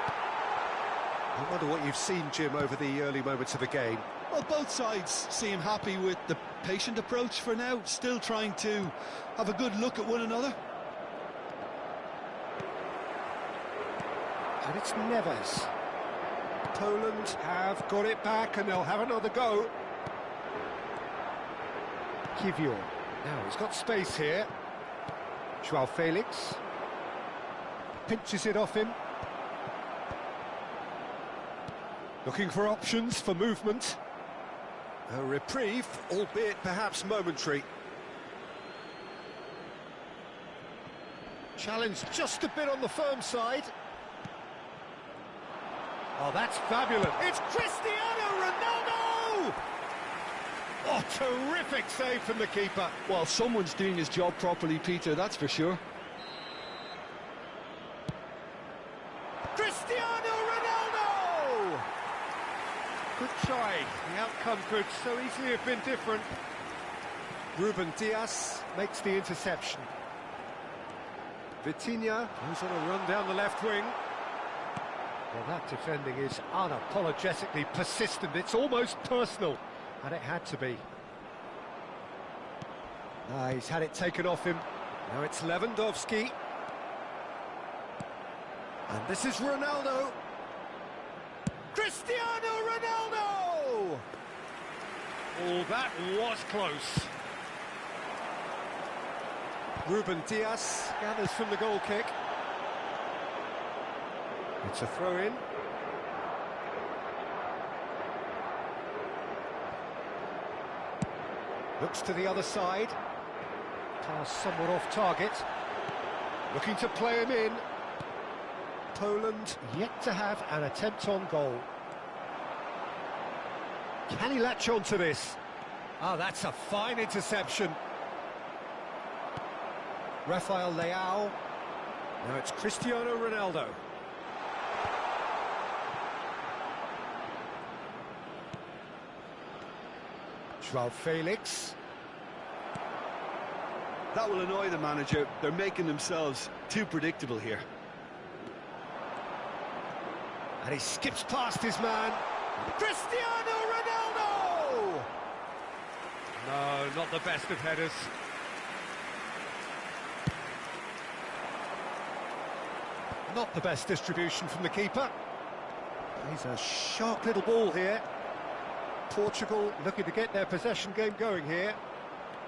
I wonder what you've seen, Jim, over the early moments of the game. Well, both sides seem happy with the patient approach for now, still trying to have a good look at one another. And it's Neves. Poland have got it back and they'll have another go. Kiwior. Now he's got space here. João Felix. Pinches it off him. Looking for options for movement. A reprieve, albeit perhaps momentary. Challenge just a bit on the firm side. Oh, that's fabulous. It's Cristiano Ronaldo! Oh, terrific save from the keeper. Well, someone's doing his job properly, Peter, that's for sure. Cristiano Ronaldo! Good try. The outcome could so easily have been different. Ruben Dias makes the interception. Vitinha goes on a run down the left wing. Well, that defending is unapologetically persistent. It's almost personal, and it had to be. He's had it taken off him. Now it's Lewandowski. And this is Ronaldo. Cristiano Ronaldo! Oh, that was close. Ruben Dias gathers from the goal kick. It's a throw-in. Looks to the other side. Pass somewhat off target. Looking to play him in. Poland yet to have an attempt on goal. Can he latch on to this? Oh, that's a fine interception. Rafael Leão. Now it's Cristiano Ronaldo. João Felix. That will annoy the manager. They're making themselves too predictable here. And he skips past his man. Cristiano Ronaldo! No, not the best of headers. Not the best distribution from the keeper. He's a sharp little ball here. Portugal looking to get their possession game going here.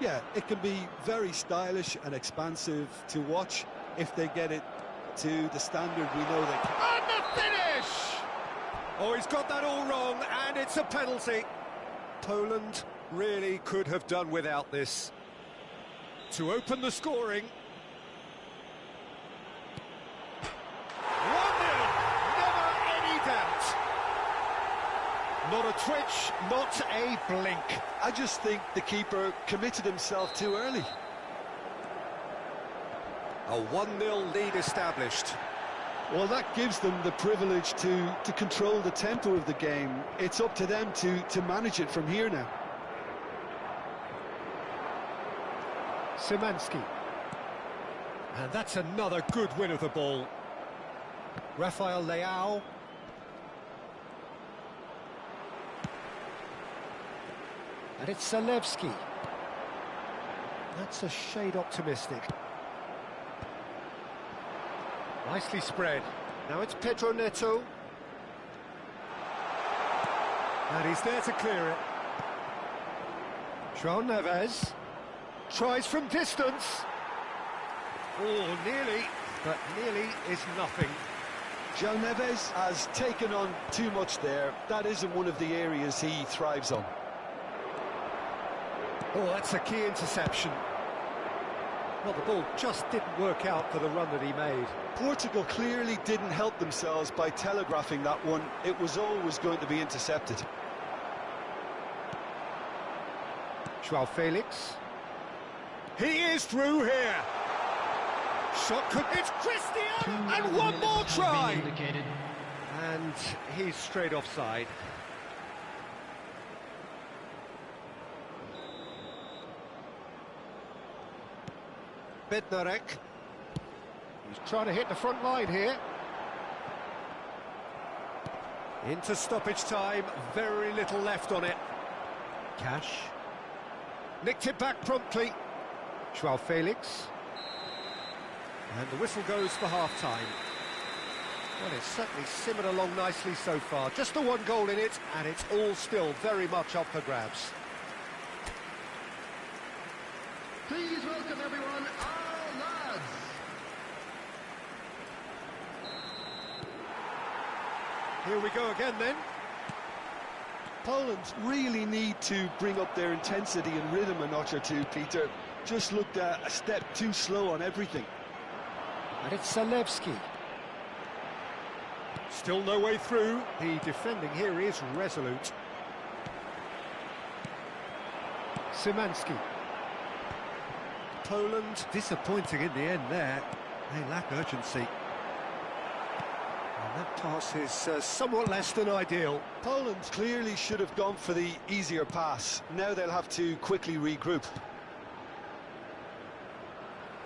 Yeah, it can be very stylish and expansive to watch if they get it to the standard we know they can. And the finish! Oh, he's got that all wrong, and it's a penalty. Poland really could have done without this. To open the scoring. 1-0, never any doubt. Not a twitch, not a blink. I just think the keeper committed himself too early. A 1-0 lead established. Well, that gives them the privilege to control the tempo of the game. It's up to them to manage it from here now. Szymanski. And that's another good win of the ball. Rafael Leao. And it's Zalewski. That's a shade optimistic. Nicely spread. Now it's Pedro Neto. And he's there to clear it. João Neves tries from distance. Oh, nearly, but nearly is nothing. João Neves has taken on too much there. That isn't one of the areas he thrives on. Oh, that's a key interception. Well, the ball just didn't work out for the run that he made. Portugal clearly didn't help themselves by telegraphing that one. It was always going to be intercepted. João Felix. He is through here. Shot could... It's Cristiano! And one more try! And he's straight offside. Bednarek. He's trying to hit the front line here. Into stoppage time, very little left on it. Cash. Nicked it back promptly. João Felix. And the whistle goes for half-time. Well, it's certainly simmered along nicely so far. Just the one goal in it, and it's all still very much up for grabs. Please welcome everyone, our lads. Here we go again then. Poland really need to bring up their intensity and rhythm a notch or two, Peter. Just looked a step too slow on everything. And it's Zalewski. Still no way through. The defending here is resolute. Szymanski. Poland disappointing in the end there. They lack urgency. And that pass is somewhat less than ideal. Poland clearly should have gone for the easier pass. Now they'll have to quickly regroup.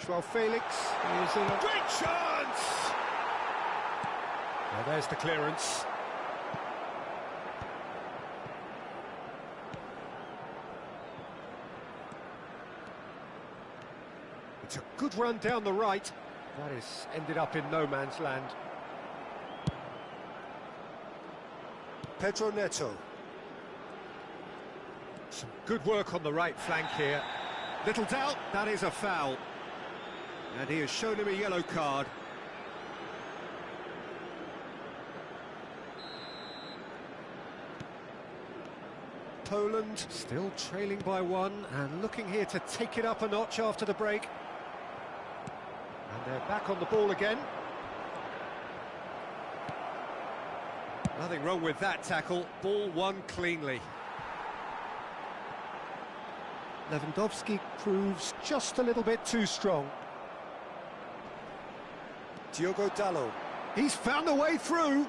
João Felix is in a great chance! Well, there's the clearance. It's a good run down the right. That is ended up in no man's land. Pedro Neto. Some good work on the right flank here. Little doubt, that is a foul. And he has shown him a yellow card. Poland still trailing by one and looking here to take it up a notch after the break. And they're back on the ball again. Nothing wrong with that tackle. Ball won cleanly. Lewandowski proves just a little bit too strong. Diogo Dalot. He's found a way through.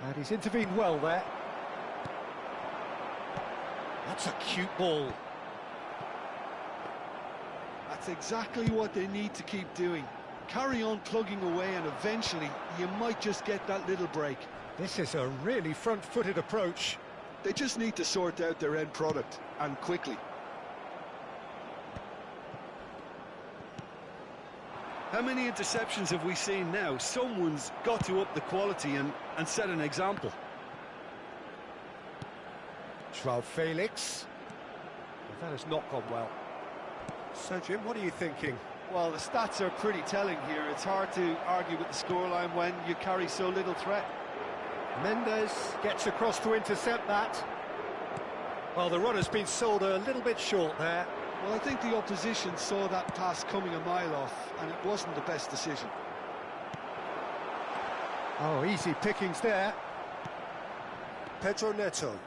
And he's intervened well there. That's a cute ball. That's exactly what they need to keep doing. Carry on plugging away and eventually you might just get that little break. This is a really front-footed approach. They just need to sort out their end product. and quickly. How many interceptions have we seen now? Someone's got to up the quality and set an example. Joao Felix. Well, that has not gone well. So, Jim, what are you thinking? Well, the stats are pretty telling here. It's hard to argue with the scoreline when you carry so little threat. Mendes gets across to intercept that. Well, the runner's been sold a little bit short there. Well, I think the opposition saw that pass coming a mile off, and it wasn't the best decision. Oh, easy pickings there. Pedro Neto.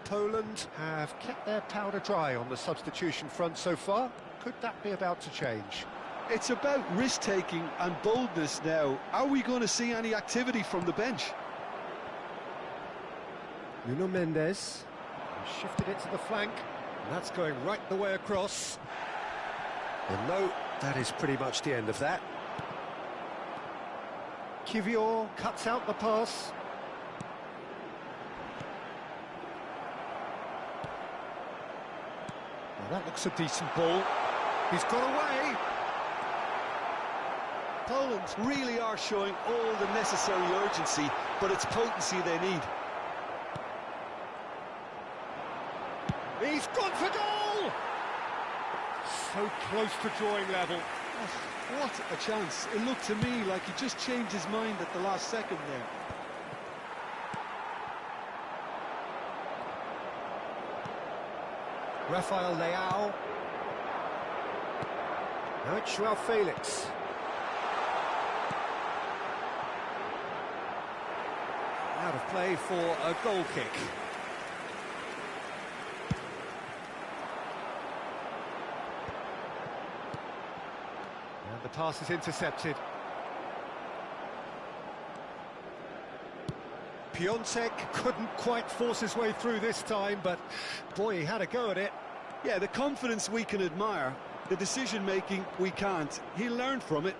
Poland have kept their powder dry on the substitution front so far. Could that be about to change? It's about risk-taking and boldness now. Are we going to see any activity from the bench? Nuno Mendes shifted it to the flank, and that's going right the way across. And no, that is pretty much the end of that. Kivior cuts out the pass. Well, that looks a decent ball. He's got away. Poland really are showing all the necessary urgency, but it's potency they need. He's gone for goal! So close to drawing level. Oh, what a chance. It looked to me like he just changed his mind at the last second there. Rafael Leao. Now it's Joao Felix. Out of play for a goal kick. And the pass is intercepted. Piontek couldn't quite force his way through this time, but boy, he had a go at it. Yeah, the confidence we can admire, the decision-making we can't. He learned from it.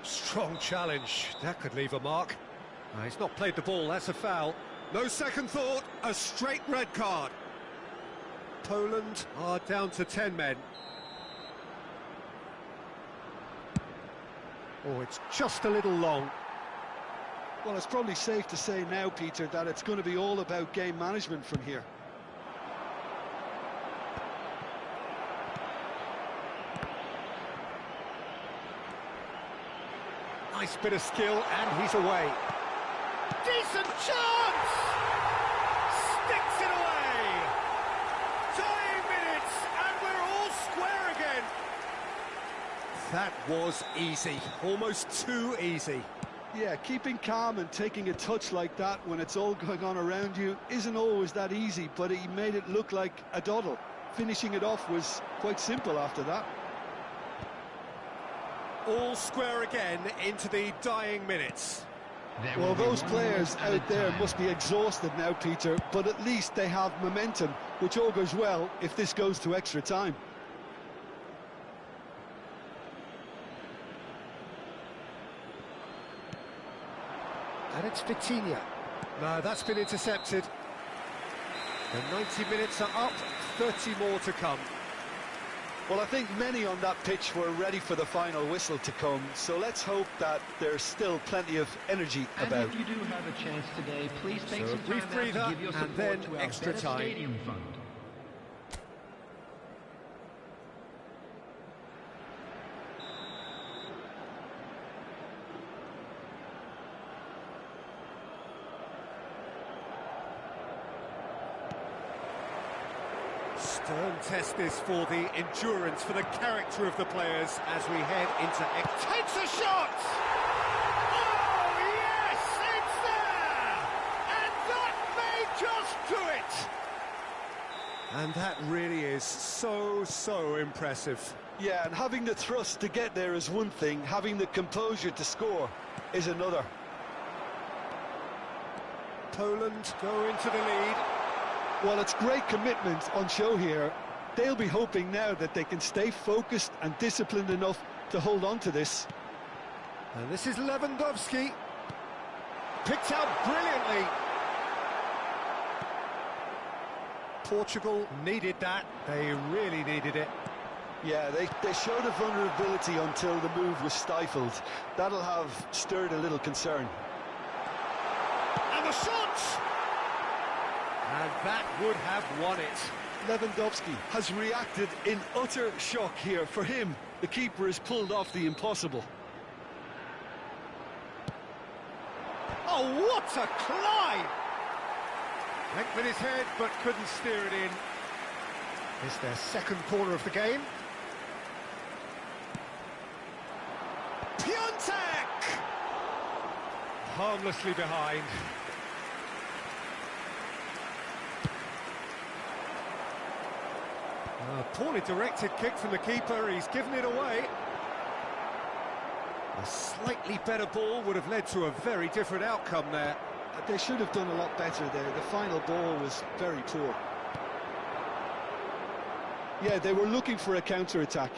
Strong challenge, that could leave a mark. He's not played the ball, that's a foul. No second thought, a straight red card. Poland are down to 10 men. Oh, it's just a little long. Well, it's probably safe to say now, Peter, that it's going to be all about game management from here. Nice bit of skill, and he's away. Decent chance! Sticks it away! Dying minutes, and we're all square again. That was easy, almost too easy. Yeah, keeping calm and taking a touch like that when it's all going on around you isn't always that easy, but he made it look like a doddle. Finishing it off was quite simple after that. All square again into the dying minutes. Well, those players out there must be exhausted now, Peter, but at least they have momentum, which all goes well if this goes to extra time. And it's Vitinha. No, that's been intercepted. The 90 minutes are up, 30 more to come. Well, I think many on that pitch were ready for the final whistle to come, so let's hope that there's still plenty of energy about. And if you do have a chance today, please take So some a brief time out breather, to give your and support then to our extra Better time. Stadium Fund. Stern test this for the endurance, for the character of the players as we head into... Takes a shot! Oh, yes! It's there! And that may just do it! And that really is so impressive. Yeah, and having the thrust to get there is one thing, having the composure to score is another. Poland go into the lead. Well, it's great commitment on show here. They'll be hoping now that they can stay focused and disciplined enough to hold on to this. And this is Lewandowski. Picked out brilliantly. Portugal needed that. They really needed it. Yeah, they showed a vulnerability until the move was stifled. That'll have stirred a little concern. And the shot! And that would have won it. Lewandowski has reacted in utter shock here. For him, the keeper has pulled off the impossible. Oh, what a climb! Went with his head, but couldn't steer it in. It's their second corner of the game. Piontek! Harmlessly behind. A poorly directed kick from the keeper, he's given it away. A slightly better ball would have led to a very different outcome there. They should have done a lot better there. The final ball was very poor. Yeah, they were looking for a counter-attack.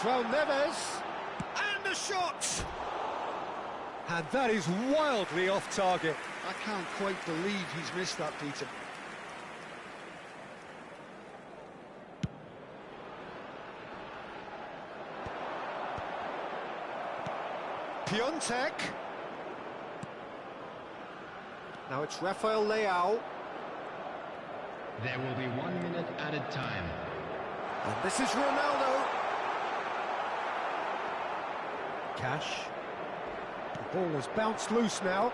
João Neves, and the shot! And that is wildly off target. I can't quite believe he's missed that, Peter. Piontek. Now it's Rafael Leao. There will be 1 minute added time. And this is Ronaldo. Cash. The ball has bounced loose now.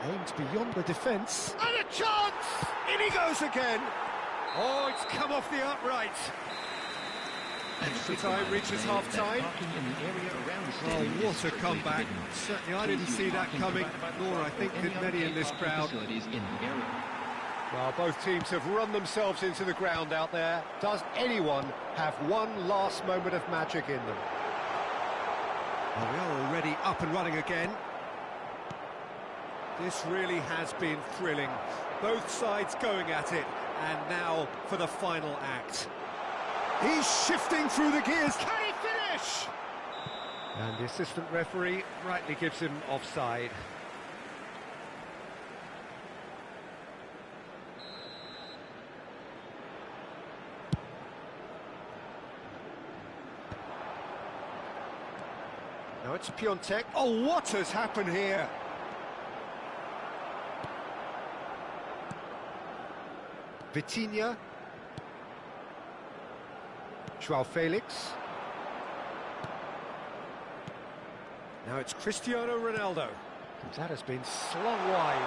Aimed beyond the defence. And a chance! In he goes again. Oh, it's come off the upright. Extra time reaches half-time. Oh, what a comeback. Certainly I didn't see that coming, nor I think did many in this crowd. Well, both teams have run themselves into the ground out there. Does anyone have one last moment of magic in them? Well, we are already up and running again. This really has been thrilling. Both sides going at it, and now for the final act. He's shifting through the gears. Can he finish? And the assistant referee rightly gives him offside. Now it's Piontek. Oh, what has happened here? Vitinha. João Felix. Now it's Cristiano Ronaldo. That has been slung wide.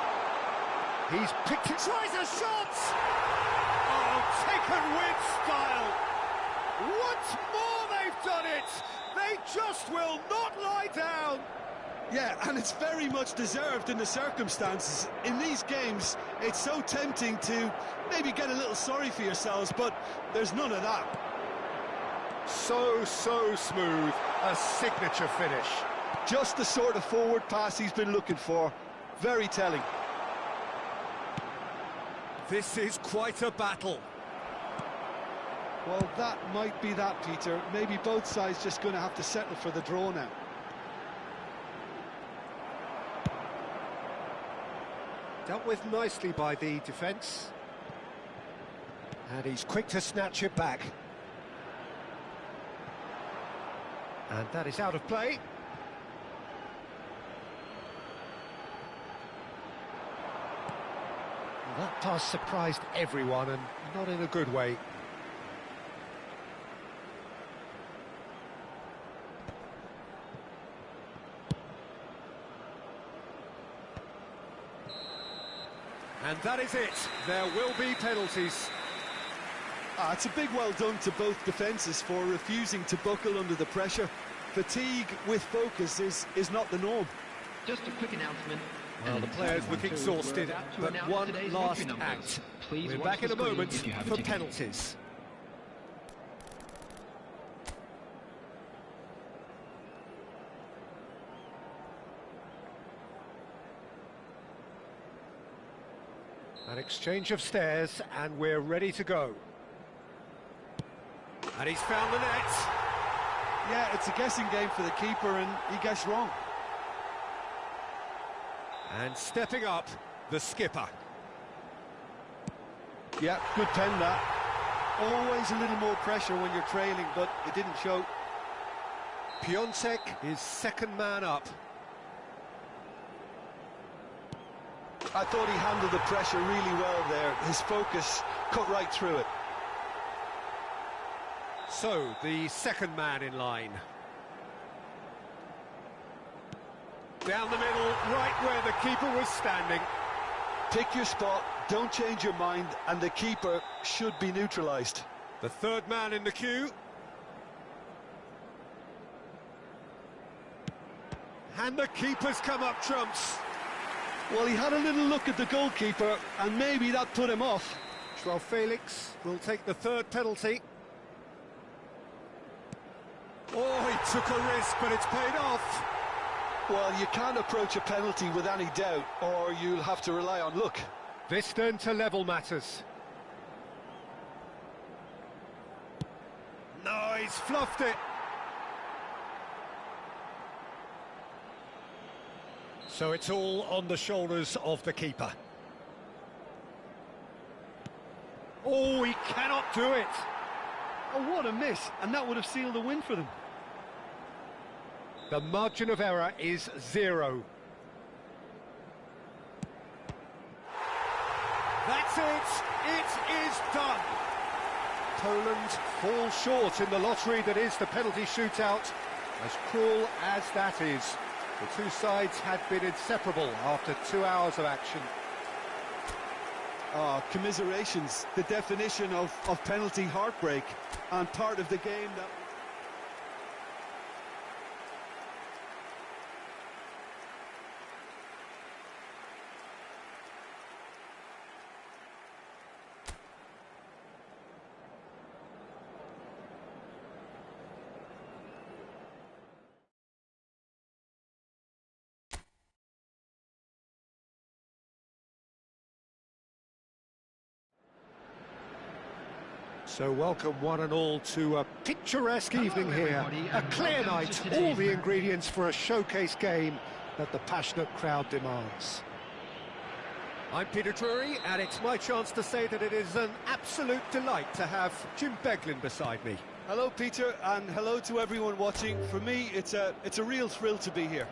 He's picked it, tries a shot! Oh, taken with style! Once more they've done it! They just will not lie down! Yeah, and it's very much deserved in the circumstances. In these games, it's so tempting to maybe get a little sorry for yourselves, but there's none of that. So smooth, a signature finish. Just the sort of forward pass he's been looking for. Very telling. This is quite a battle. Well, that might be that, Peter. Maybe both sides just going to have to settle for the draw now. Dealt with nicely by the defence. And he's quick to snatch it back. And that is out of play. Well, that pass surprised everyone, and not in a good way. And that is it. There will be penalties. It's a big well done to both defences for refusing to buckle under the pressure. Fatigue with focus is not the norm. Just a quick announcement. Well, the players look exhausted, but one last act. We're back in a moment for penalties. An exchange of stares, and we're ready to go. And he's found the net. Yeah, it's a guessing game for the keeper, and he guessed wrong. And stepping up, the skipper. Yeah, good pen that. Always a little more pressure when you're trailing, but it didn't show. Piontek is second man up. I thought he handled the pressure really well there. His focus cut right through it. So, the second man in line. Down the middle, right where the keeper was standing. Pick your spot, don't change your mind, and the keeper should be neutralised. The third man in the queue. And the keeper's come up trumps. Well, he had a little look at the goalkeeper, and maybe that put him off. Joao Felix will take the third penalty. Oh, he took a risk, but it's paid off. Well, you can't approach a penalty with any doubt, or you'll have to rely on luck. This then to level matters. No, he's fluffed it. So it's all on the shoulders of the keeper. Oh, he cannot do it. Oh, what a miss, and that would have sealed the win for them. The margin of error is 0. That's it! It is done! Poland fall short in the lottery that is the penalty shootout. As cruel as that is, the two sides had been inseparable after 2 hours of action. Commiserations, the definition of penalty heartbreak, and part of the game that... So welcome one and all to a picturesque evening here. A clear night, all the ingredients for a showcase game that the passionate crowd demands. I'm Peter Drury, and it's my chance to say that it is an absolute delight to have Jim Beglin beside me. Hello, Peter, and hello to everyone watching. For me, it's a real thrill to be here.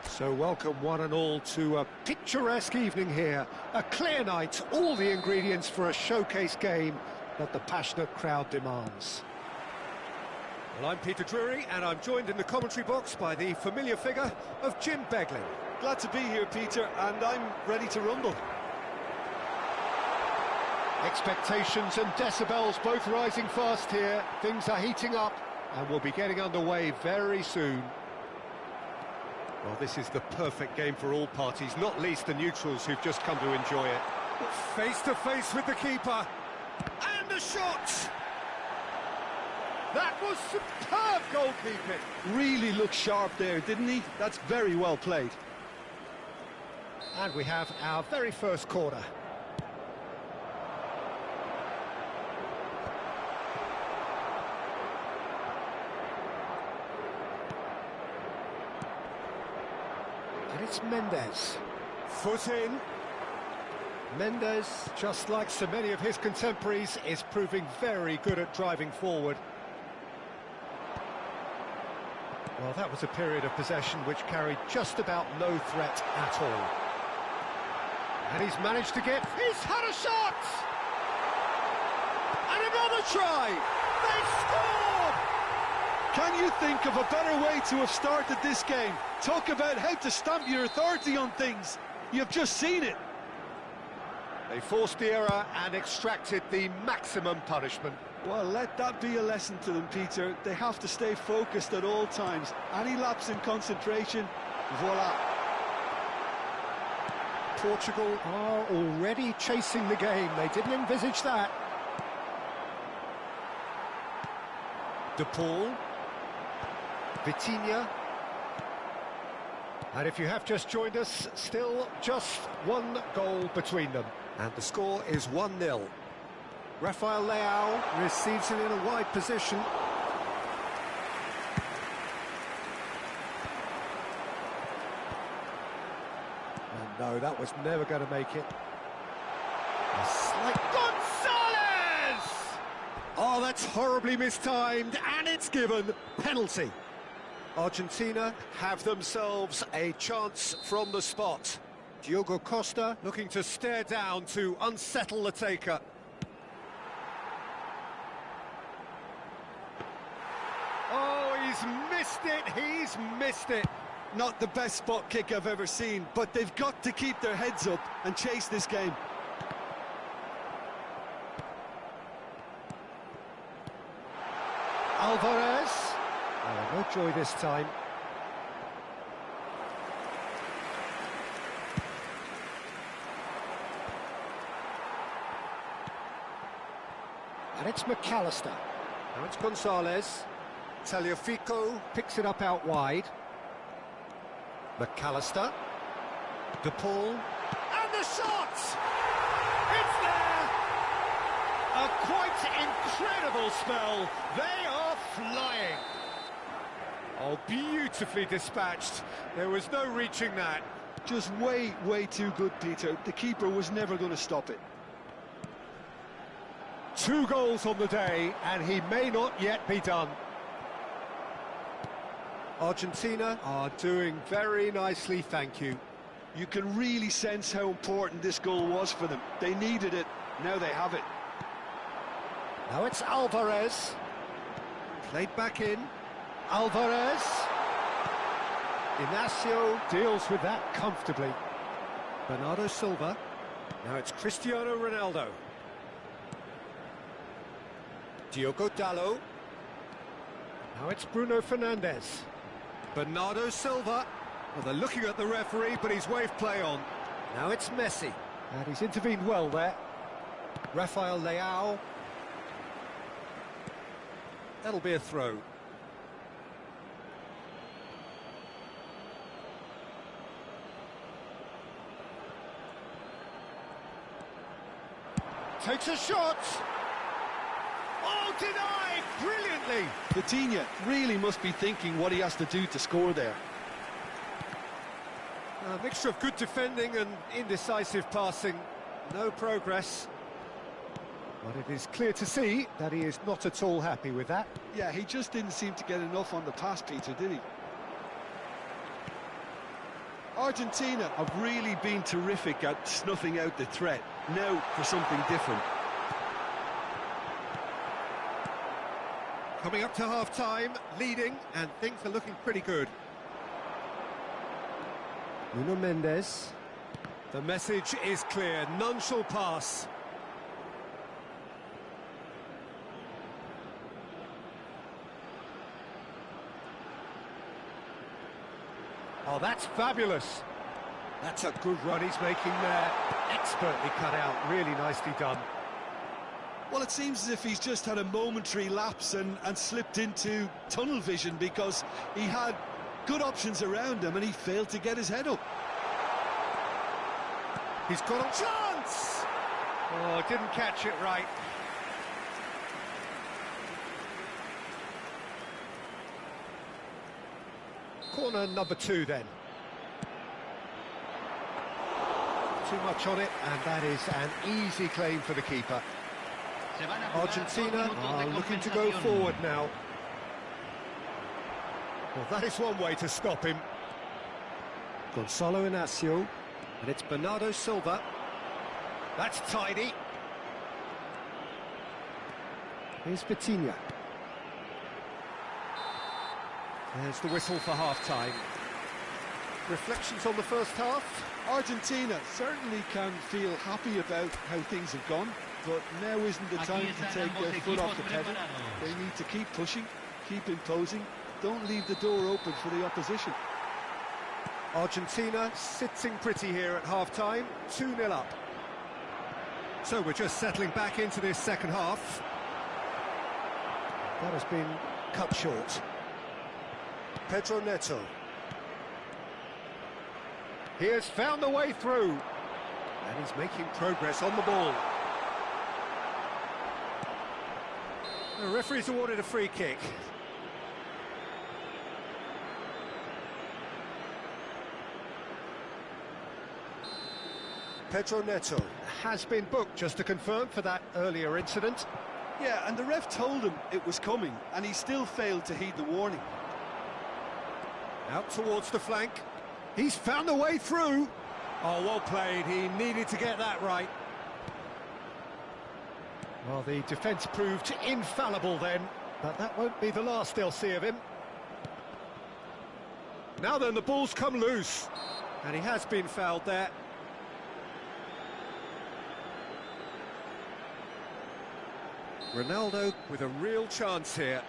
So welcome one and all to a picturesque evening here. A clear night, all the ingredients for a showcase game that the passionate crowd demands. Well, I'm Peter Drury, and I'm joined in the commentary box by the familiar figure of Jim Beglin. Glad to be here, Peter, and I'm ready to rumble. Expectations and decibels both rising fast here. Things are heating up, and we'll be getting underway very soon. Well, this is the perfect game for all parties, not least the neutrals who've just come to enjoy it. Face to face with the keeper. And the shot! That was superb goalkeeping. Really looked sharp there, didn't he? That's very well played. And we have our very first corner. And it's Mendes. Foot in. Mendes, just like so many of his contemporaries, is proving very good at driving forward. Well, that was a period of possession which carried just about no threat at all. And he's managed to get... He's had a shot! And another try! They've scored! Can you think of a better way to have started this game? Talk about how to stamp your authority on things. You've just seen it. They forced the error and extracted the maximum punishment. Well, let that be a lesson to them, Peter. They have to stay focused at all times. Any lapse in concentration, voila. Portugal are already chasing the game. They didn't envisage that. De Paul. Vitinha. And if you have just joined us, still just one goal between them. And the score is 1-0. Rafael Leao receives it in a wide position. And no, that was never going to make it. A slight... Gonzalez! Oh, that's horribly mistimed, and it's given. Penalty. Argentina have themselves a chance from the spot. Diogo Costa looking to stare down to unsettle the taker. Oh, he's missed it. Not the best spot kick I've ever seen, but they've got to keep their heads up and chase this game. Alvarez. Oh, no joy this time. And it's McAllister. Now it's Gonzalez. Tagliafico picks it up out wide. McAllister. De Paul. And the shot! It's there! A quite incredible spell. They are flying. Oh, beautifully dispatched. There was no reaching that. Just way, way too good, Peter. The keeper was never going to stop it. 2 goals on the day, and he may not yet be done. Argentina are doing very nicely, thank you. You can really sense how important this goal was for them. They needed it, now they have it. Now it's Alvarez. Played back in. Alvarez. Inacio deals with that comfortably. Bernardo Silva. Now it's Cristiano Ronaldo. Diogo Dalot. Now it's Bruno Fernandes. Bernardo Silva. Well, they're looking at the referee, but he's waved play on. Now it's Messi. And he's intervened well there. Rafael Leao. That'll be a throw. Takes a shot. Oh, denied! Brilliantly! Vitinha really must be thinking what he has to do to score there. A mixture of good defending and indecisive passing. No progress. But it is clear to see that he is not at all happy with that. Yeah, he just didn't seem to get enough on the pass, Peter, did he? Argentina have really been terrific at snuffing out the threat. Now for something different. Coming up to half-time, leading, and things are looking pretty good. Nuno Mendes. The message is clear, none shall pass. Oh, that's fabulous. That's a good run he's making there. Expertly cut out, really nicely done. Well, it seems as if he's just had a momentary lapse and slipped into tunnel vision, because he had good options around him and he failed to get his head up. He's got a chance! Oh, didn't catch it right. Corner number 2 then. Too much on it, and that is an easy claim for the keeper. Argentina are looking to go forward now. Well, that is one way to stop him. Gonzalo Inacio, and it's Bernardo Silva. That's tidy. Here's Vitinha. There's the whistle for half-time. Reflections on the first half? Argentina certainly can feel happy about how things have gone, but now isn't the time to take their foot off the pedal. They need to keep pushing, keep imposing, don't leave the door open for the opposition. Argentina sitting pretty here at half-time, 2-0 up. So we're just settling back into this second half. That has been cut short. Pedro Neto. He has found the way through. And he's making progress on the ball. The referee's awarded a free kick. Pedro Neto has been booked, just to confirm, for that earlier incident. Yeah, and the ref told him it was coming, and he still failed to heed the warning. Out towards the flank. He's found the way through. Oh, well played. He needed to get that right. Well, the defence proved infallible then, but that won't be the last they'll see of him. Now then, the ball's come loose. And he has been fouled there. Ronaldo with a real chance here.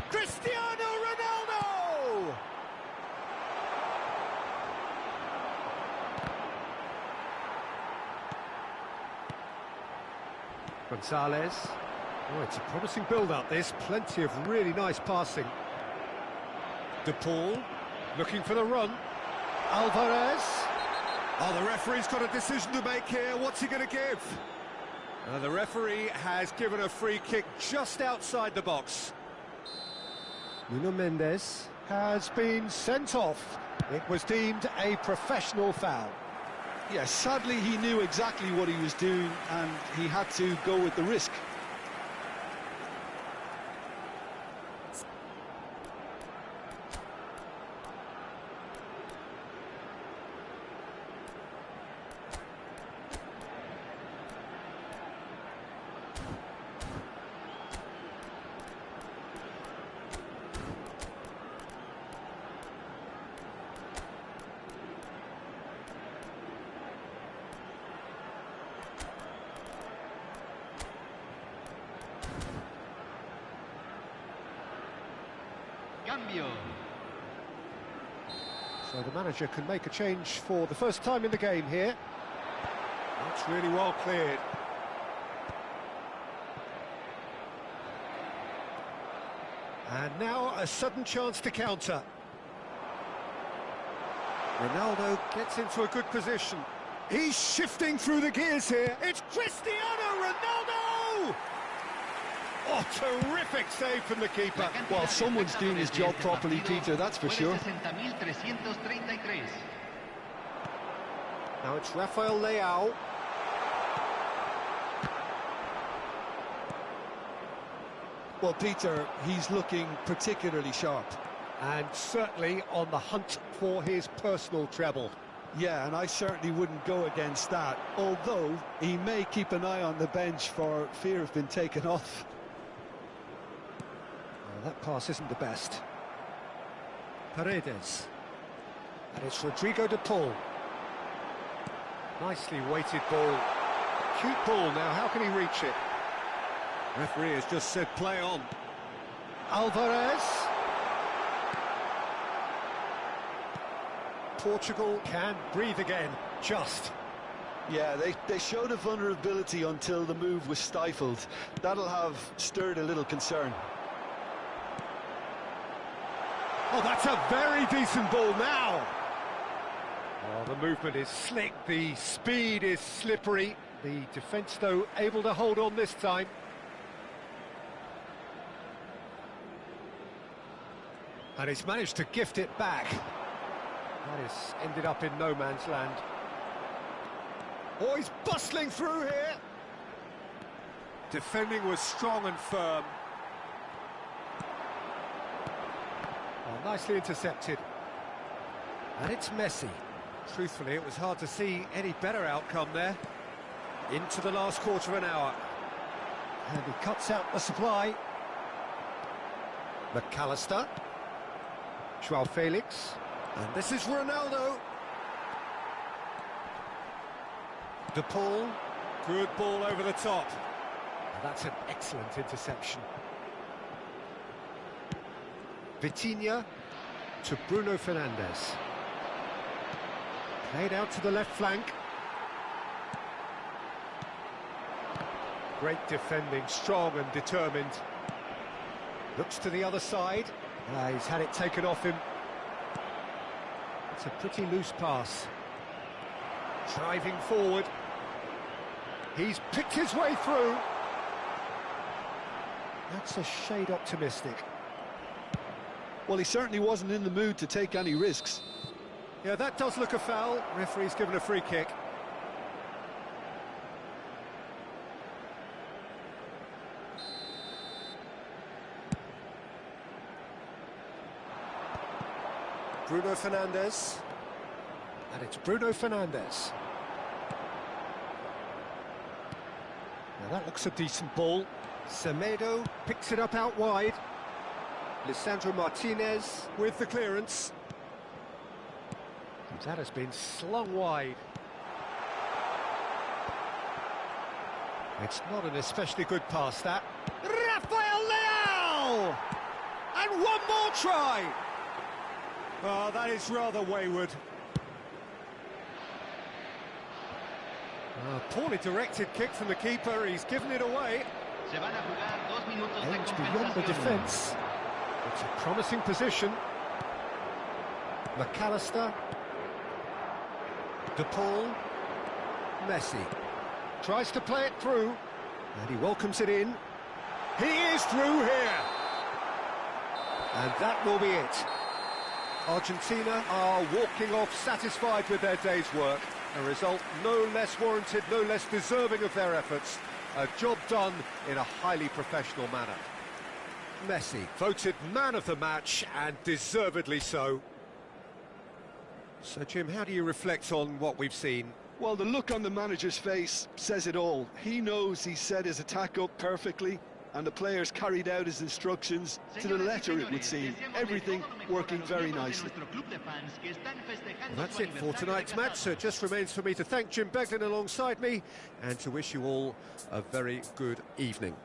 Cristiano Ronaldo! Gonzalez. Oh, it's a promising build-up, this. Plenty of really nice passing. De Paul, looking for the run. Alvarez. Oh, the referee's got a decision to make here. What's he going to give? The referee has given a free kick just outside the box. Nuno Mendes has been sent off. It was deemed a professional foul. Yes, sadly he knew exactly what he was doing and he had to go with the risk. So the manager can make a change for the first time in the game here. That's really well cleared. And now a sudden chance to counter. Ronaldo gets into a good position. He's shifting through the gears here. It's Cristiano Ronaldo! Oh, terrific save from the keeper. Well, someone's doing his job properly, Peter, that's for sure. Now it's Rafael Leao. Well, Peter, he's looking particularly sharp. And certainly on the hunt for his personal treble. Yeah, and I certainly wouldn't go against that, although he may keep an eye on the bench for fear of being taken off. That pass isn't the best. Paredes. And it's Rodrigo de Paul. Nicely weighted ball. Cute ball now, how can he reach it? Referee has just said play on. Alvarez. Portugal can breathe again, just. Yeah, they showed a vulnerability until the move was stifled. That'll have stirred a little concern. Oh, that's a very decent ball now. Oh, the movement is slick, the speed is slippery. The defence, though, able to hold on this time. And he's managed to gift it back. That has ended up in no man's land. Oh, he's bustling through here. Defending was strong and firm. Oh, nicely intercepted. And it's Messi. Truthfully, it was hard to see any better outcome there. Into the last quarter of an hour. And he cuts out the supply. McAllister. Joao Felix. And this is Ronaldo. De Paul. Good ball over the top. And that's an excellent interception. Vitinha to Bruno Fernandes. Played out to the left flank. Great defending, strong and determined. Looks to the other side. He's had it taken off him. It's a pretty loose pass. Driving forward. He's picked his way through. That's a shade optimistic. Well, he certainly wasn't in the mood to take any risks. Yeah, that does look a foul. Referee's given a free kick. Bruno Fernandes. And it's Bruno Fernandes. Now that looks a decent ball. Semedo picks it up out wide. Lisandro Martinez with the clearance. And that has been slung wide. It's not an especially good pass, that. Rafael Leao! And one more try! Oh, that is rather wayward. Poorly directed kick from the keeper, he's given it away. Aims beyond the defence. It's a promising position. McAllister. De Paul. Messi. Tries to play it through. And he welcomes it in. He is through here. And that will be it. Argentina are walking off satisfied with their day's work. A result no less warranted, no less deserving of their efforts. A job done in a highly professional manner. Messi voted man of the match, and deservedly so. So, Jim, how do you reflect on what we've seen? Well, the look on the manager's face says it all. He knows he set his attack up perfectly, and the players carried out his instructions to the letter, it would seem. Everything working very nicely. Well, that's it for tonight's match, so it just remains for me to thank Jim Beglin alongside me and to wish you all a very good evening.